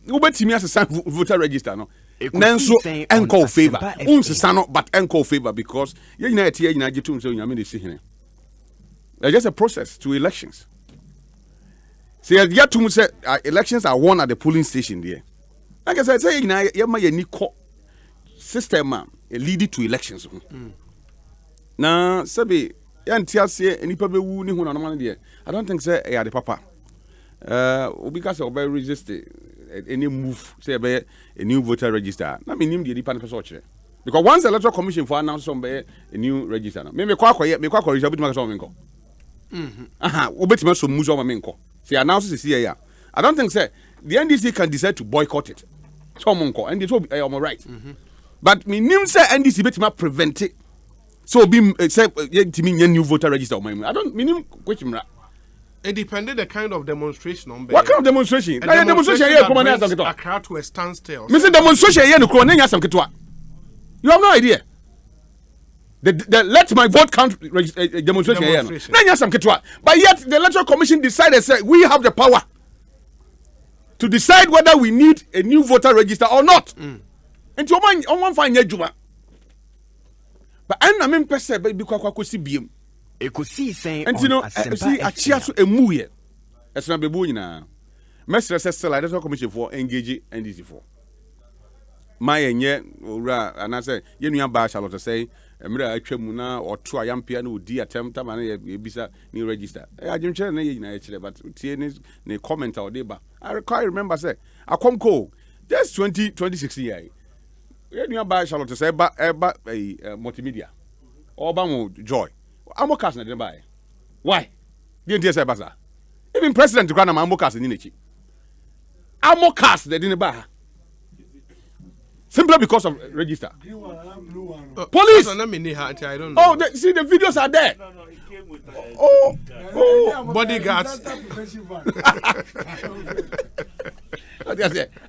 Ubetimi assistant voter register no. Then so enco favor. Unsano but enco favor because you know it here you jitum so you mean see here. There's just a process to elections. See you to say elections are won at the polling station there. Like I said, say you know you ma system lead to elections. Na sabi yantiase enipa be wu ni hu na no de. I don't think say the papa. Because of be resist any move say be a new voter register. Na me nim the nipa na person kire. Because once the electoral commission for announce some be a new register. Me kwa register bit ma so me nko. Obetima so mu so ma me nko. Say announce this here. I don't think say the NDC can decide to boycott it. So mo nko and it will be am right. But me nim say NDC betima prevent it. So be say timi new voter register o my. I don't me nim question mra. It depended the kind of demonstration on. What kind of demonstration? Now demonstration here come on here some a crowd to a standstill. Mr. Demonstration here no come on some kitwa. You have no idea. The let my vote count demonstration here. No some kitwa. But yet the electoral commission decided say we have the power to decide whether we need a new voter register or not. And to one find juma. But I mean person be kwa si biem. Ekosiisen and you know, see, a chia so a muye. As na bebu nyina. Mestre say still I don't commission for engage NDC for. My enye owura and I say ye nua ba Charlotte say emre atwam na oto ayampia na odi attempt ma na ye bisa ni register. Adwunchere na ye nyina kire but tie ni comment or dey ba. I remember say akomko just 2016 year. Ye nua ba Charlotte say eba multimedia. Oba mo joy. Amokas na buy. Why? Didn't say basa. Even president to grant Amokas in Nichi. Amokas they didn't buy. Simply because of register. Police. I don't know. Oh, see the videos are there. No, it came with bodyguards.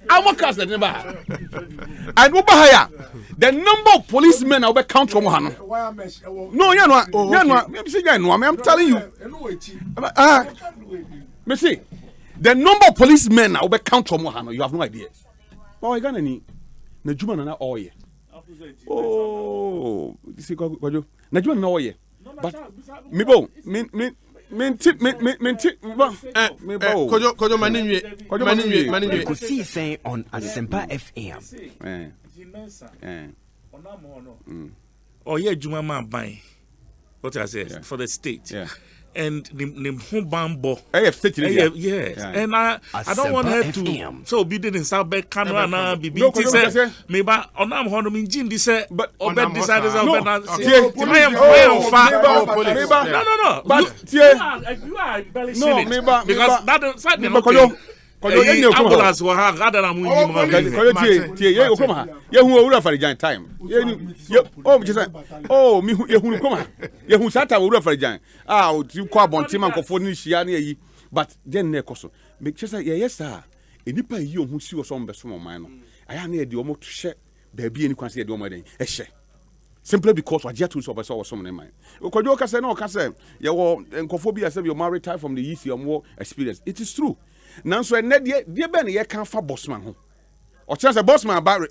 Amokas they didn't buy. And Ubahaya, the number of policemen will be count from one. No, I'm telling you. Me see, the number of policemen will be count from one. You have no idea. Oh, I got any. Najuma na oye. Oh, see, Najuma na oye. But me bo, me Kojo maninwe. Ekosiisen on Asempa FM. Oh yeah, Juma man buying. What I say for the state. Yeah. And the whole bambo. Yes. And I don't want her to so be in South Bay Canada na be say maybe on am hono min jin this but obed decided no. But you are embellishing it because that side ambulance will have rather than we time. Oh, me who come ye who sat over for Jan. Ah, you call Bontim and Cofoni Shiani, but then Necoso. Make sure yes, sir. A nipper you who see was on the small minor. I am near the almost to share baby and consider the money. A share. Simply because I just saw was someone in mind. Kodoka say no, Cassam. You and Cophobia said you're married type from the east, you're more experience. It is true. Now, so dear Benny, you can't for bossman. Or chance a bossman about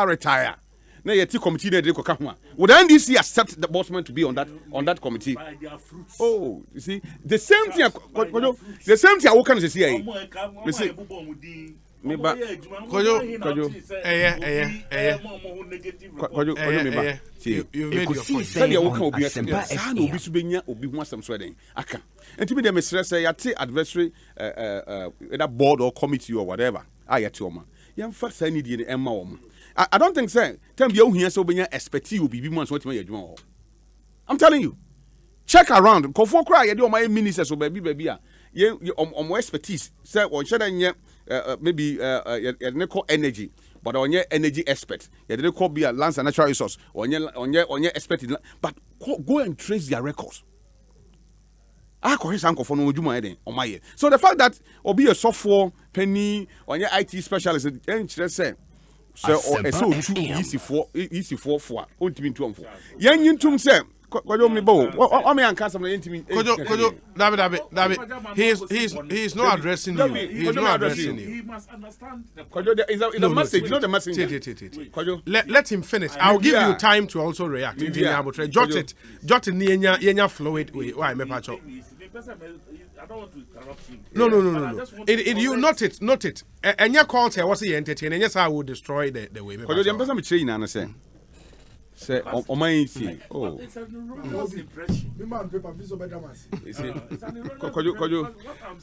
retire. Now, you committee they come. Would NDC accept the bossman to be on that committee? Oh, you see, the same thing. The same thing. What can you say? Me ba Kojo you made your point. Say you can obi asem obi su benya obi hu asem so den aka enti me dem mesre say yate adversary either board or committee or whatever ayate oma yam fa say need the emma wo. I don't think say time bia ohia say obenya expect you obi mu so wetin adwuma ho. I'm telling you, check around kofo kra ye de oma ministers so baby a ye omo expertise say on share den maybe call energy, but on your energy expert. You didn't call be a lands and natural resource. On your expert, but go and trace their records. I call his uncle for no Juma on my ear. So the fact that or be a software penny on your IT specialist, and say so or so easy for ultimate 2 4. Young in say. Kojo me bo. O me anka some intimate. Kojo, David. He's not addressing you. He's not addressing you. He must understand the Kojo is the message, not the message. Kojo, let him finish. I'll give you time to also react. Jot it ni yenya flow it. Why me pacho? I don't want to interrupt you. No. You note it. Enya calls here was he entertaining. Yes, I will destroy the way. Kojo, the person me say na say. Say on my see. Oh. It's an erroneous impression.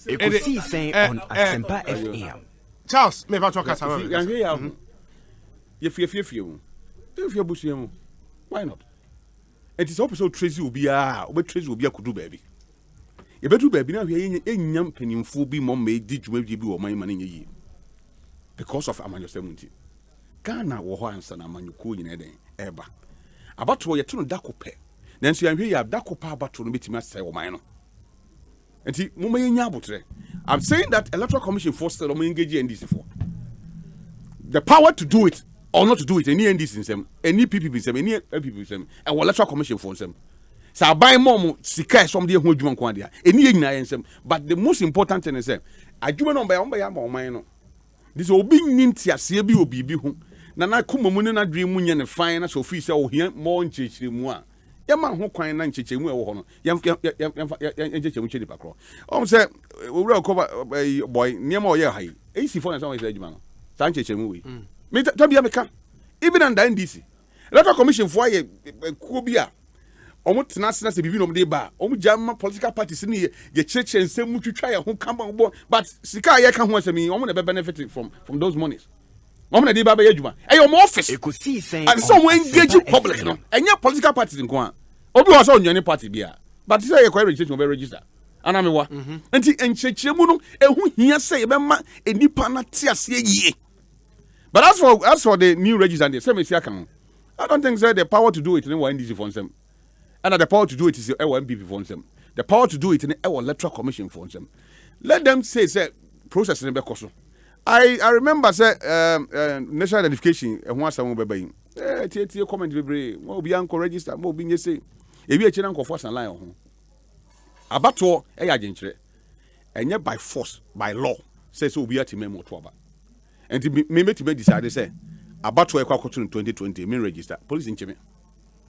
Ekosiisen on Asempa FM. Charles, me va talk as well. If you bush why not? It is also Tracy will be Tracy will be a kudu baby. You better baby now here in young pennyful be mom made did you maybe or my money ye because of Amano 70. Ghana war hands and Amanu cool in a day, ever. About to your tune dacope. Then see, I'm here, dacopa about to meet my say or mine. Enti mo may nya abotre. I'm saying that electoral commission for still engage NDC for the power to do it or not to do it. Any NDC in some, any PPP in some, any LPP in some, and electoral commission for some. So I buy more sika somebody who do one any in some. But the most important thing is that I do not buy on my no. This will be nintia CB will be who. Nana kumamuna na dream munyan and fine as officer or here more in church moi. Yaman who crying nine chiche mu yam chiche pakro. Say we will cover boy near more year high. AC for some is man. Sanche movie. Me tabia meka. Even under NDC. Electoral commission for ye kubia. Omo tenasena se bibi no de ba. Omo jama political parties ni ye church and say mu twitwa ye ho kamba bo. But sika ye ka ho asemi omo na be benefit from those monies. Omo na de ba be adwuma. E your office. Ekosiisen. And someone engage public no. Enye political parties nko a. Obi was on your party bia. But say you registration be register. Ana me wa. Enti enchechemu no ehu hia say be ma enipa na te ase yie. But as for the new register and the same is here, I don't think the power to do it in our NDC for them. And the power to do it is our MPP for them. The power to do it in our electoral commission for them. Let them say process in the I remember national identification and once someone be comment will be uncle register, more being say if you are for force and lie on abato agentre and yet by force, by law, says so be at memo to about. And me decide say about to ekwa in 2020 me register police in cheme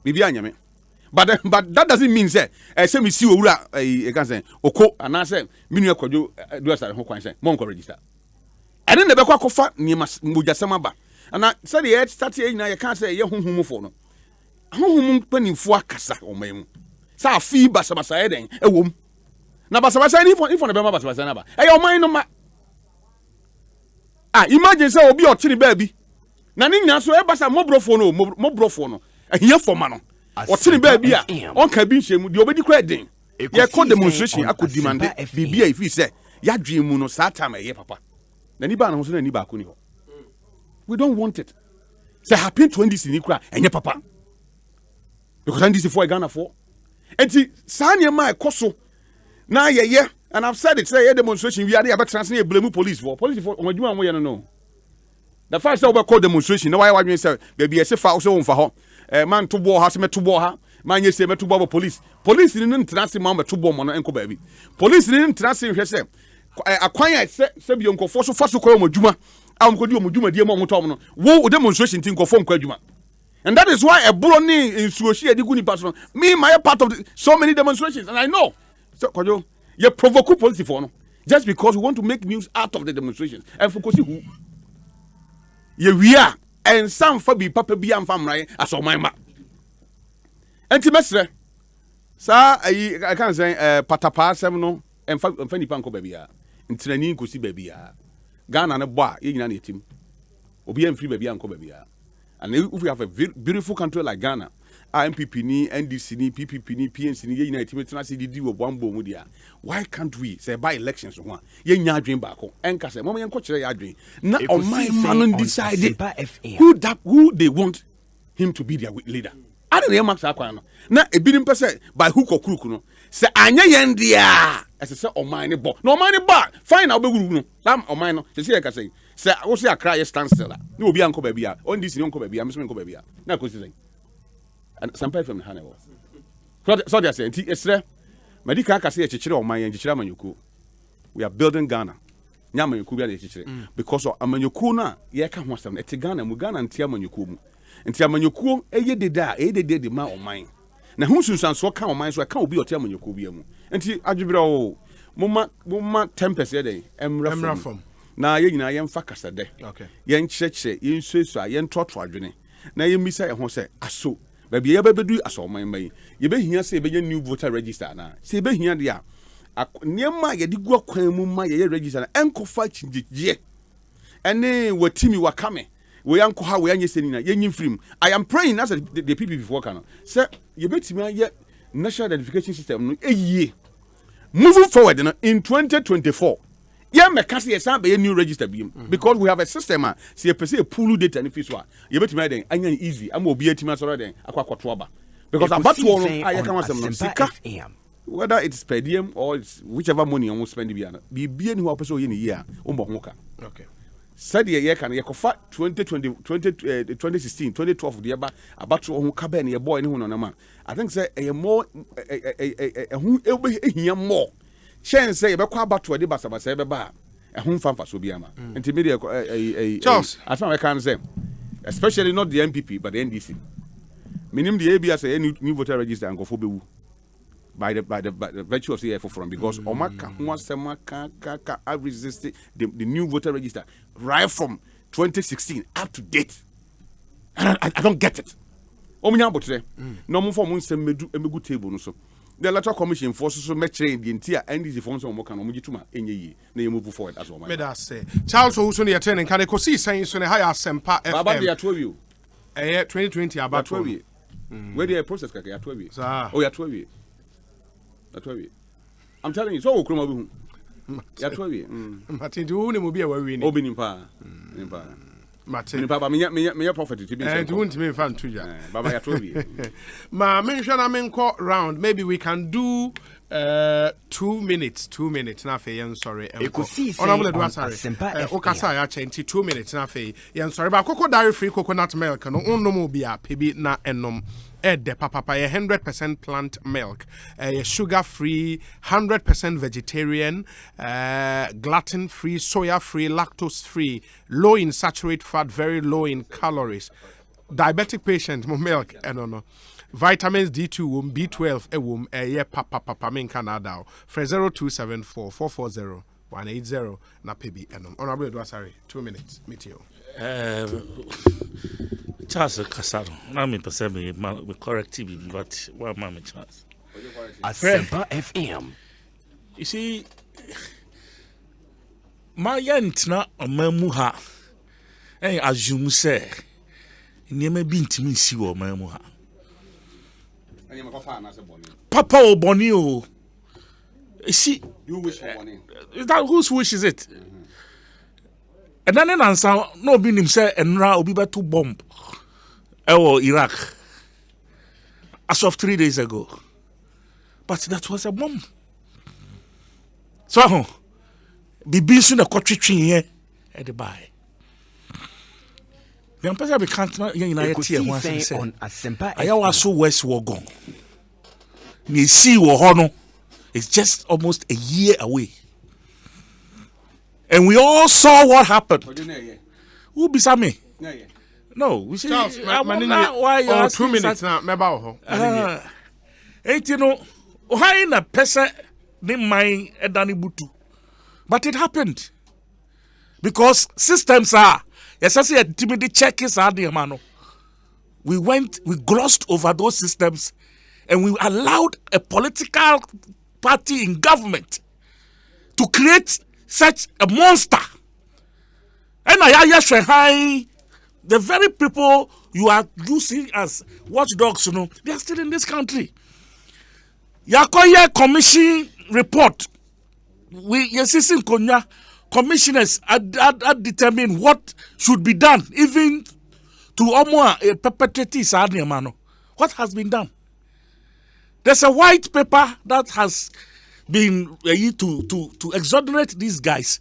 bibi anyame but that doesn't mean say say me see owura e can say oko and say me nu ekwadwo do asare ho kwan say mo nko register and then the bekwa kofa niema mujasema ba and say the start here na ye can say ye honhumufo no honhum panimfo akasa omaimu sa afi basabasa ye den ewom na basabasa ni ifo na be ma basabasa na ba e ye oman no ma. Imagine say obi otiri baby. Na ni nya so e basa mobrofo no. Ehia forma no. Otiri baby a on ka bi nhemu de obedi kra den. Ye call demonstration akodi mande bibia ifi say ya dwen mu no sa time ye papa. Na ni ba na ho so na ni ba ko ni ho. We don't want it. Say happen to NDC ni kra enye papa. Because NDC for Ghana for. Enti sa nyema ekoso na ye and I've said it, say demonstration, we are there, but translate blame police for no. The first time we call demonstration, now why you say, baby, I say, also for her, man to war has met to war her, man, you say, met to war police. Police didn't translate mamma to bomb on uncle baby. Police didn't translate herself. A quiet said, uncle, for so fast to call Mujuma, I'm going to do Mujuma, dear Momotomo, woe demonstration thing of phone Kwajuma. And that is why a brony in Suoshi, the good person, me, my part of so many demonstrations, and I know. So, Kojo. You provoke policy for no, just because we want to make news out of the demonstrations. And for who we are, and some for be papa be and family as all my ma. And Timestre, sir, I can't say patapa seven and funny panko baby. In training could see baby. Ghana and a bar, in an team. Obi free baby uncle baby. And if we have a beautiful country like Ghana, MPP ni, NDC ni, PPP ni, PNC ni, United CDD with one bomb dia. Why can't we say by elections one? Ye nya dream back home. And say, Mama, yanko chere ya dream. Now, on my man decided who they want him to be their leader. I don't know Max Aquano. Now, a bidding person by hook or crook, no. Say, Anya Yandia. As I say, on mine bar. No, mine bar. Fine, I'll be good. Lam or mine. Say, I can say, I will say a cry standstill. No, be uncle baby. On this, uncle baby. I'm missing uncle baby. Now, because and some people from the Hannah. So they are saying, Esre, Medica Cassia Chichiro or my and Chichiramanyuku. We are building Ghana. Yamanyuku, because of Amanyukuna, Yaka was them, Etigana, Mugana, and Tiamanyuku. And Tiamanyuku, ye did that, did the man of mine. Now, who soon so count mine, so I can't be a Tiamanyuku. And Ti Ajibro, Mumma Tempest a day, Reform. Now, you am Facas a day. Okay. Yen church, yen Susa, yen Trotwadrine. Now, you miss a horse, aso. Baby, you better do as all my may. You be here say be new voter register now. Say be here dia. Near my ye dig work my register and co fight ye. And then what team you are coming. We uncle how we are saying yen film. I am praying as the people before can. Sir, you bet me yet national identification system a year. Moving forward in 2024. Yeah, me can see a new register beam because we have a system. See a person pull data and if it's what you bet me then I easy. I'm will be a team as already. Aqua because I'm about to I can want some sika. whether it's per diem or it's whichever money you want to spend be any who person in a year Okay. Said the year can you 2016 2012 the about to cabe and your boy anyone on a man. I think say a more a more chance say about to a debasa say a home fan for Sobiama. Intermediate Charles, as far as I can say, especially not the MPP but the NDC. Minimum the ABS a new voter register and go for by the virtue of the from because Omaka wants I resisted the new voter register right from 2016 up to date. And I don't get it. No more for months and good table so. The electoral commission forces to make the entire NDC forms of Mokan Omujituma in a year. They move forward as well. May I say, Charles Ousuni attending can Ekosiisen so higher Sempa FM. About the 12 you. 2020 about 12 years. Where the process can 12 years. Oh, yeah, 12 years. I'm telling you, so Kroma. Yeah, 12 years. Martin, do you know be a worry? Opening power. Martin, Papa, me prophet to be and won't me fan to you. Baba, 12 years. Ma mention I mean call round. Maybe we can do 2 minutes. 2 minutes. Na fe yen sorry. Honorable Edwasare. Okasa ya chenti 2 minutes na fe yen sorry. Ba koko dairy free coconut milk no onno mo bia pebi na enom. The papa 100% plant milk, sugar free, 100% vegetarian, gluten free, soya free, lactose free, low in saturated fat, very low in calories. Diabetic patient milk, no. Vitamins D2 womb, B12 womb, papa min Canada. For 0274 440 180 na pebi enom. Honorable Edwasare, 2 minutes. Meet you. Charles Casado. Now me perceive me correct TV, but what mammy Charles? Asempa FM. You see, my yantna a memuha. Assume say, near me been to me see or memuha. Papa or Bonio. You see, you wish for money. That whose wish is it? And then answer no be him say and now will be back to bomb. Iraq as of 3 days ago. But that was a bomb. So be soon a country here at the buy. The person be can't United here once he said I was so west war gone. Ni see war hono. It's just almost a year away. And we all saw what happened. Who beside me? No, we see. Charles, why you are 2 minutes now? Mebao. You know, why na person ni mind edani butu, but it happened because systems are. Yes, I say timid checkers are the mano. We glossed over those systems, and we allowed a political party in government to create such a monster. And I the very people you are using as watchdogs, you know, they are still in this country. Yakoye Commission report. Commissioners determine what should be done, even to perpetrate. What has been done? There's a white paper that has been to exonerate these guys.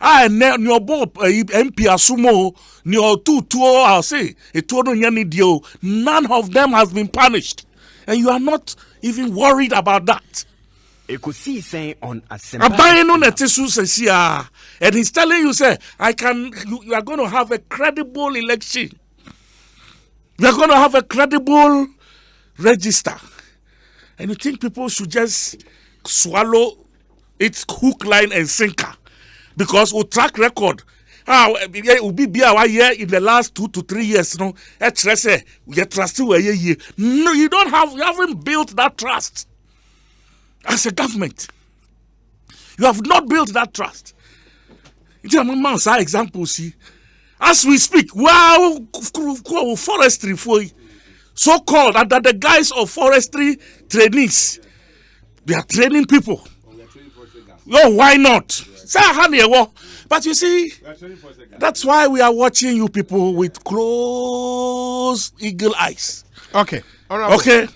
Your Bob MP Asumo, your I'll say, none of them has been punished. And you are not even worried about that. Ekosiisen on Asempa. And he's telling you, say, you are going to have a credible election. You are going to have a credible register. And you think people should just swallow its hook, line, and sinker? Because we track record. Will be here in the last 2 to 3 years. No, we trust you. No, you haven't built that trust as a government. You have not built that trust. Example, see, as we speak, wow, forestry for so-called under the guise of forestry trainees, they are training people. No, why not? But you see, that's why we are watching you people with close eagle eyes. Okay. Okay.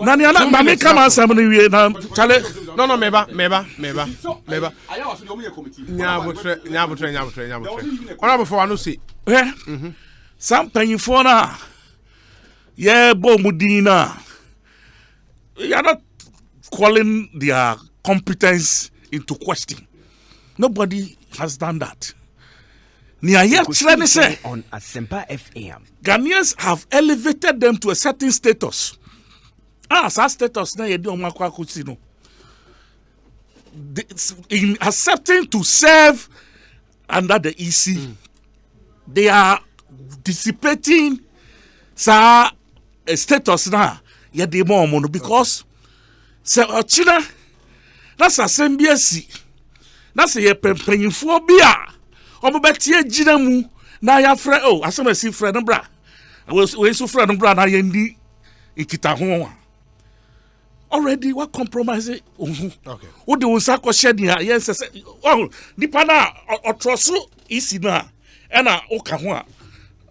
Nani ana mami kama assemble we na chale. No, meba. Nyabutre. Honorable for Anusi. Some panyinfo na yeah bo mudina. You are not calling their competence into question. Nobody has done that. Ekosiisen on Asempa FM. Ghanaians have elevated them to a certain status. That status na yedi omakwa kusino. In accepting to serve under the EC, they are dissipating sa status na yedi mo mono because se China that's assembly that's a phobia. Omobetie gina mu na ya frɛ asemasi frɛ no bra we so frɛ no bra na yendi ikita ho already what compromise okay wo de wonsa ko hye dia yes nipa na otroso isi na na wo ka ho a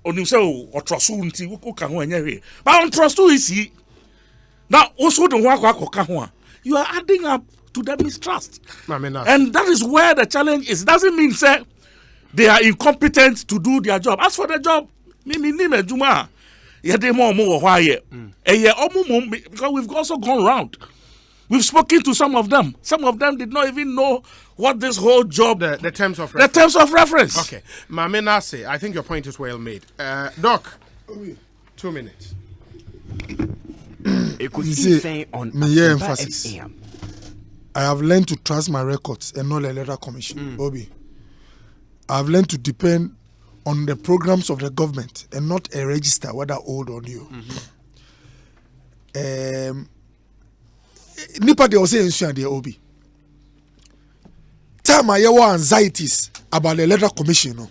onim sɛ otroso nti wo ka ho anya hwe ba otroso isi na wo so de ho akwa ho a you are adding up to the mistrust and that is where the challenge is. It doesn't mean say they are incompetent to do their job. As for the job, because we've also gone around. We've spoken to some of them. Some of them did not even know what this whole job... The terms of reference. The terms of reference. Okay. Mame Nase, I think your point is well made. Doc, 2 minutes. Ekosiisen on Asempa FM. I have learned to trust my records and not the electoral commission. Obi. I've learned to depend on the programs of the government and not a register, whether old or new. Nipa de ose ensuan de Obi. Time I hear anxieties about the electoral commission. No.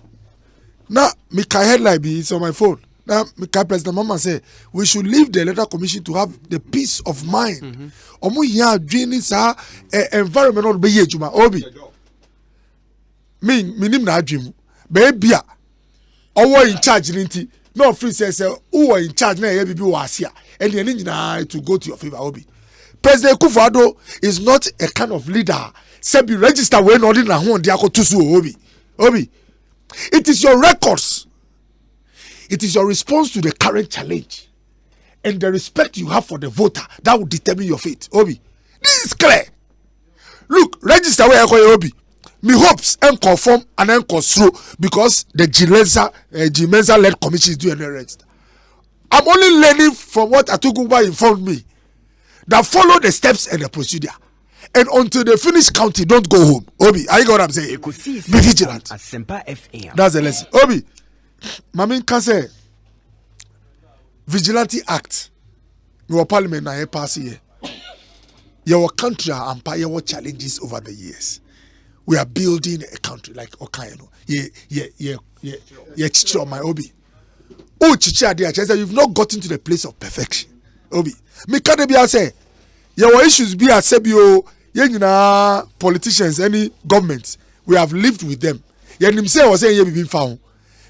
Now, me headline be it's on my phone. Now, me President Mama say we should leave the electoral commission to have the peace of mind. Omo ya dreaming sa environment on be juma Obi. Me nim na adwem baby a owo in charge ninti no free say who in charge na ye bibi wo ase a and any nyina to go to your favor Obi. President Kufuor is not a kind of leader say be register we no na ho ndi akotusu Obi. It is your records, it is your response to the current challenge and the respect you have for the voter that will determine your fate Obi. This is clear. Look, register we Obi. Me hopes and conform and then through because the G-Mensa led commission is doing the register. I'm only learning from what Atuguba informed me that follow the steps and the procedure. And until they finish counting, don't go home. Obi, are you got what I'm saying? Ekosiisen be vigilant. Asempa FM. That's the lesson. Obi, Mamin can say Vigilante Act. Your parliament na pass here. Your country and your challenges over the years. We are building a country like Okayano. Chichi on my Obi. Oh, Chichi Adia, you've not gotten to the place of perfection. Obi. Me can't be say, your issues be at Sebio, politicians, any governments. We have lived with them. Yenim say was saying ye be found.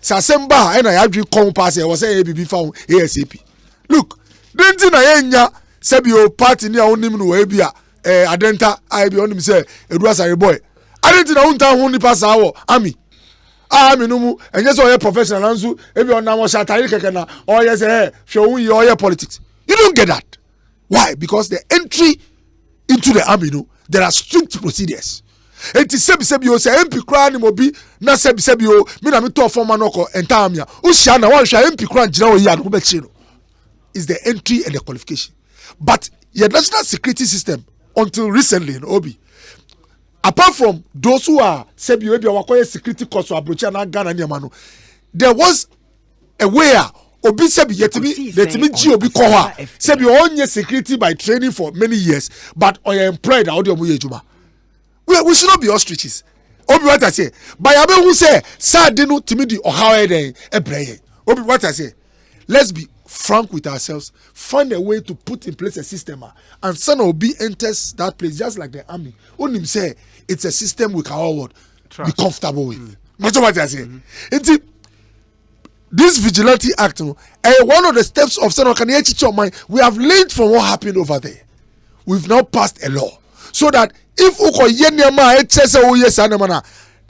Sasemba and I agree come pass was saying ye be found ASAP. Look, didn't na Sebio party near onim no ebia adenta I be on him say Edwasa boy. I didn't know who only pass our army. Army no and yes, all professional answer. Every on now Shatari or yes, show you all your politics. You don't get that. Why? Because the entry into the army, there are strict procedures. It is Sebio say MP Crown Mobi, na Sebio, Minamito former Noko and Tamia. Ushana, one shall MP Crown General Yan is the entry and the qualification. But your national security system, until recently in Obi. Apart from those who are security costs or Ghana, there was a way Obi Sebi yetimi G Obi Koha Sebi onye security by training for many years, but oya employed audio mu yejuma. We should not be ostriches. Obi what I say, by abe who say sadinu timidi ohawe den ebreye. Obi what I say, let's be frank with ourselves, find a way to put in place a system, and son Obi enters that place just like the army. Onim say it's a system we can all be comfortable with. That's what I say. this vigilante act, one of the steps of we have learned from what happened over there. We've now passed a law so that if uko yenema HSA o yes anamana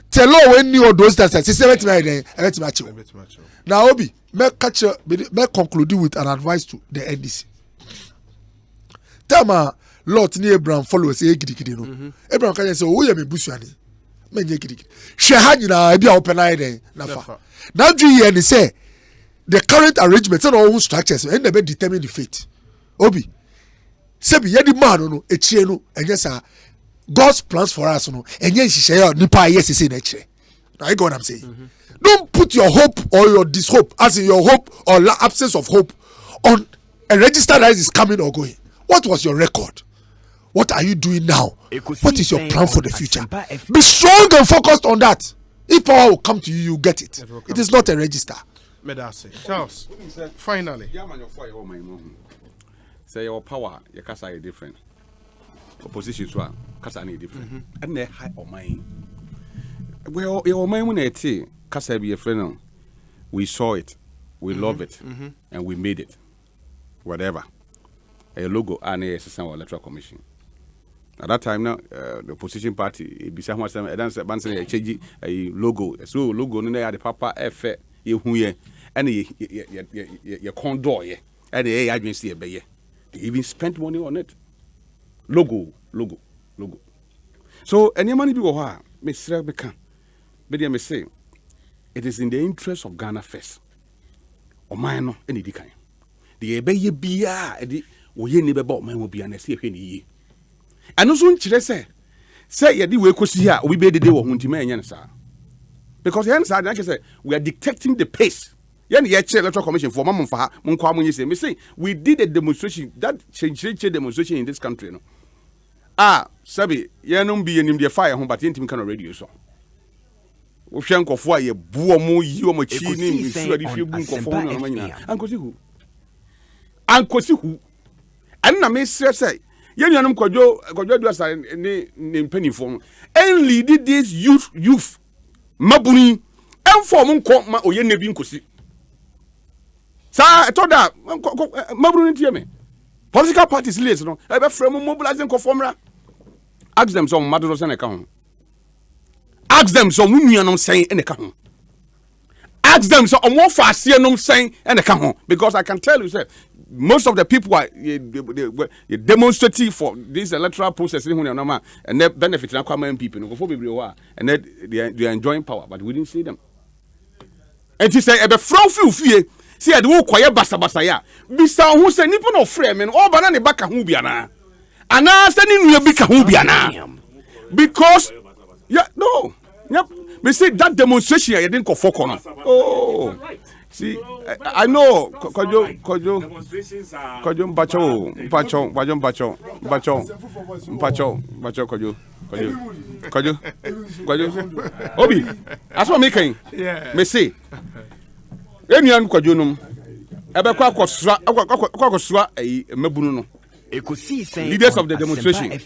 tell law when you those that say now Obi me conclude with an advice to the NDC. Tama Lot ni Abraham followers gidi no. Abraham can say o ye me busuani. Me nye gidi. Hwe ha nyina bia open eye den na fa. Now do you say the current arrangements and all structures and they determine the fate. Obi sebi yedi man no echie no enye sa God's plans for us no enye nhihye nipa yes say na echire. Now you get what I'm saying? Don't put your hope or your dishope, as in your hope or absence of hope, on a register that is coming or going. What was your record? What are you doing now? What is your plan for the future? Be strong and focused on that. If power will come to you, you get it. It is not a register. Charles, finally. Say your power, your casa is different. Opposition is one, casa is different. And they high or mine. Well, your mind when they say, casa be a friend. We saw it, we love it, and we made it. Whatever. A logo and a electoral commission. At that time now, the opposition party, beside what I dance a logo, so logo no the papa F you and your condor, and the agency they even spent money on it. Logo. So any money be what Mr. Beckham, but me say it is in the interest of Ghana first. Or mine no any kind. The ebeye bia edi oye ni beba o man wo bia na se hwe ni yi. Eno so nkyere say ye di we kosi a obi be dede wo huntima enye ne sa. Because yen sa na say we are dictating the pace. Yen ye chair electoral commission for mamon fa mon kwa mon yese. Me say we did a demonstration, that change demonstration in this country no. Sabi ye no bi enim de fire ho but yentim kan radio so. Wo hwe nkofo a ye buo mo yi o mo chi ni nsu ade hwe bu nkofo no na nyina. Ankosi hu and na me say ye nuanom kwadwo do asa ne mpanifo en lead this youth mabuni en form nko ma oye nebi nkosi sa etoda mabuni tie me political parties leaders no e be frame mobilizing conformra ask them some matter say na ka ho ask them some nuanom say na ka ho ask them so on what fast no saying and they come home because I can tell you sir most of the people are demonstrating for this electoral process and they benefit na kwama people no for people and they are enjoying power but we didn't see them and he say e be from fie see e dey wo koye basa ya bisa ho say nipa no frame me all bana ne baka ho bia na ana say ni nua bi ka ho bia na because yeah no yep. Me say that demonstration you didn't go for corner. Oh, see, I know. Kojo, Obi, that's what me saying. Yeah. Me say, anyone kojo num. Ebe kwa kosua mebunu no. Ekosiisen. Leaders of the demonstration.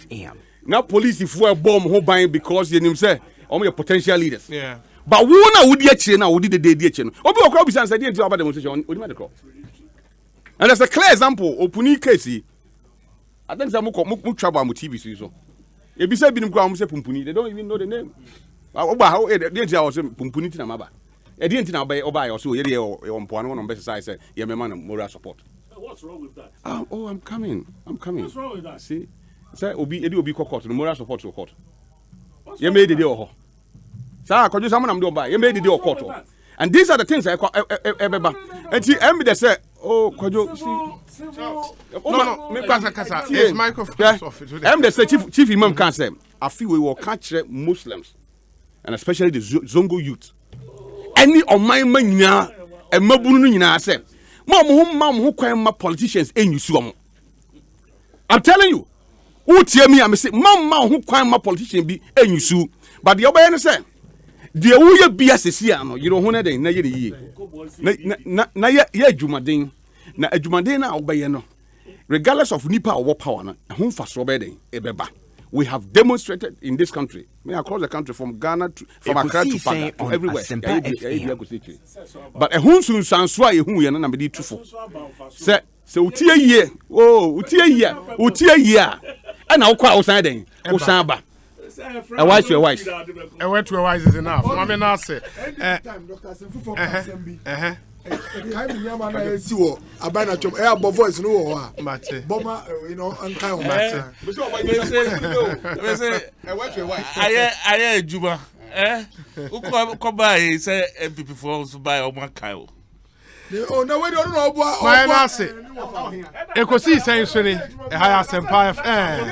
Now police if we bomb who buying because you know say. Your potential leaders. Yeah. But who na would ye now would the day no. Obi okra obi say dey about demonstration on the crop. And there's a clear example opuni case. I think some mo travel mo TV so. E bi say binim kwa mo say pumpuni they don't even know the name. Oba how dey dey was pumpuni ti na maba. E dey ntina oba so ye dey on poano on best side say ye me man moral support. What's wrong with that? I'm coming. What's wrong with that? See. Say obi court no moral support to court. You made the deal. Sir, could you someone am do buy? You made the deal court. And these are the things I and she they say, oh, could you see? No, me kasa. It's microphone off it. They say chief imam can say, I feel we will catch Muslims and especially the Zongo youth. Any of my man and mabunu nyina say, mom who kwam my politicians and you sumo. I'm telling you. Who tell me I say mama who kwan my politician be enyusu but the obey say the wo ye bia sesi no you don't know den na ye yi na ye adwumaden na adwumaden na obey no regardless of nipa or power na ho fa so obey den e beba we have demonstrated in this country, across the country, from Ghana from Accra to Paga to everywhere. But a hunsun sanswa ye hu ye na me di tufo. Se utie ye, utie ye. Na wo kwa wo san den, wo san ba. A wise your wise. A wet to a wise is enough. I mean, I say, behind the Yama, I see what a banner chum air voice no matter. Bomber, you know, unkind matter. I Juba. Uko say MPP for buy Oma Kyle. Oh, no, we don't know what I say. Ekosiisen, a higher Sempa FM.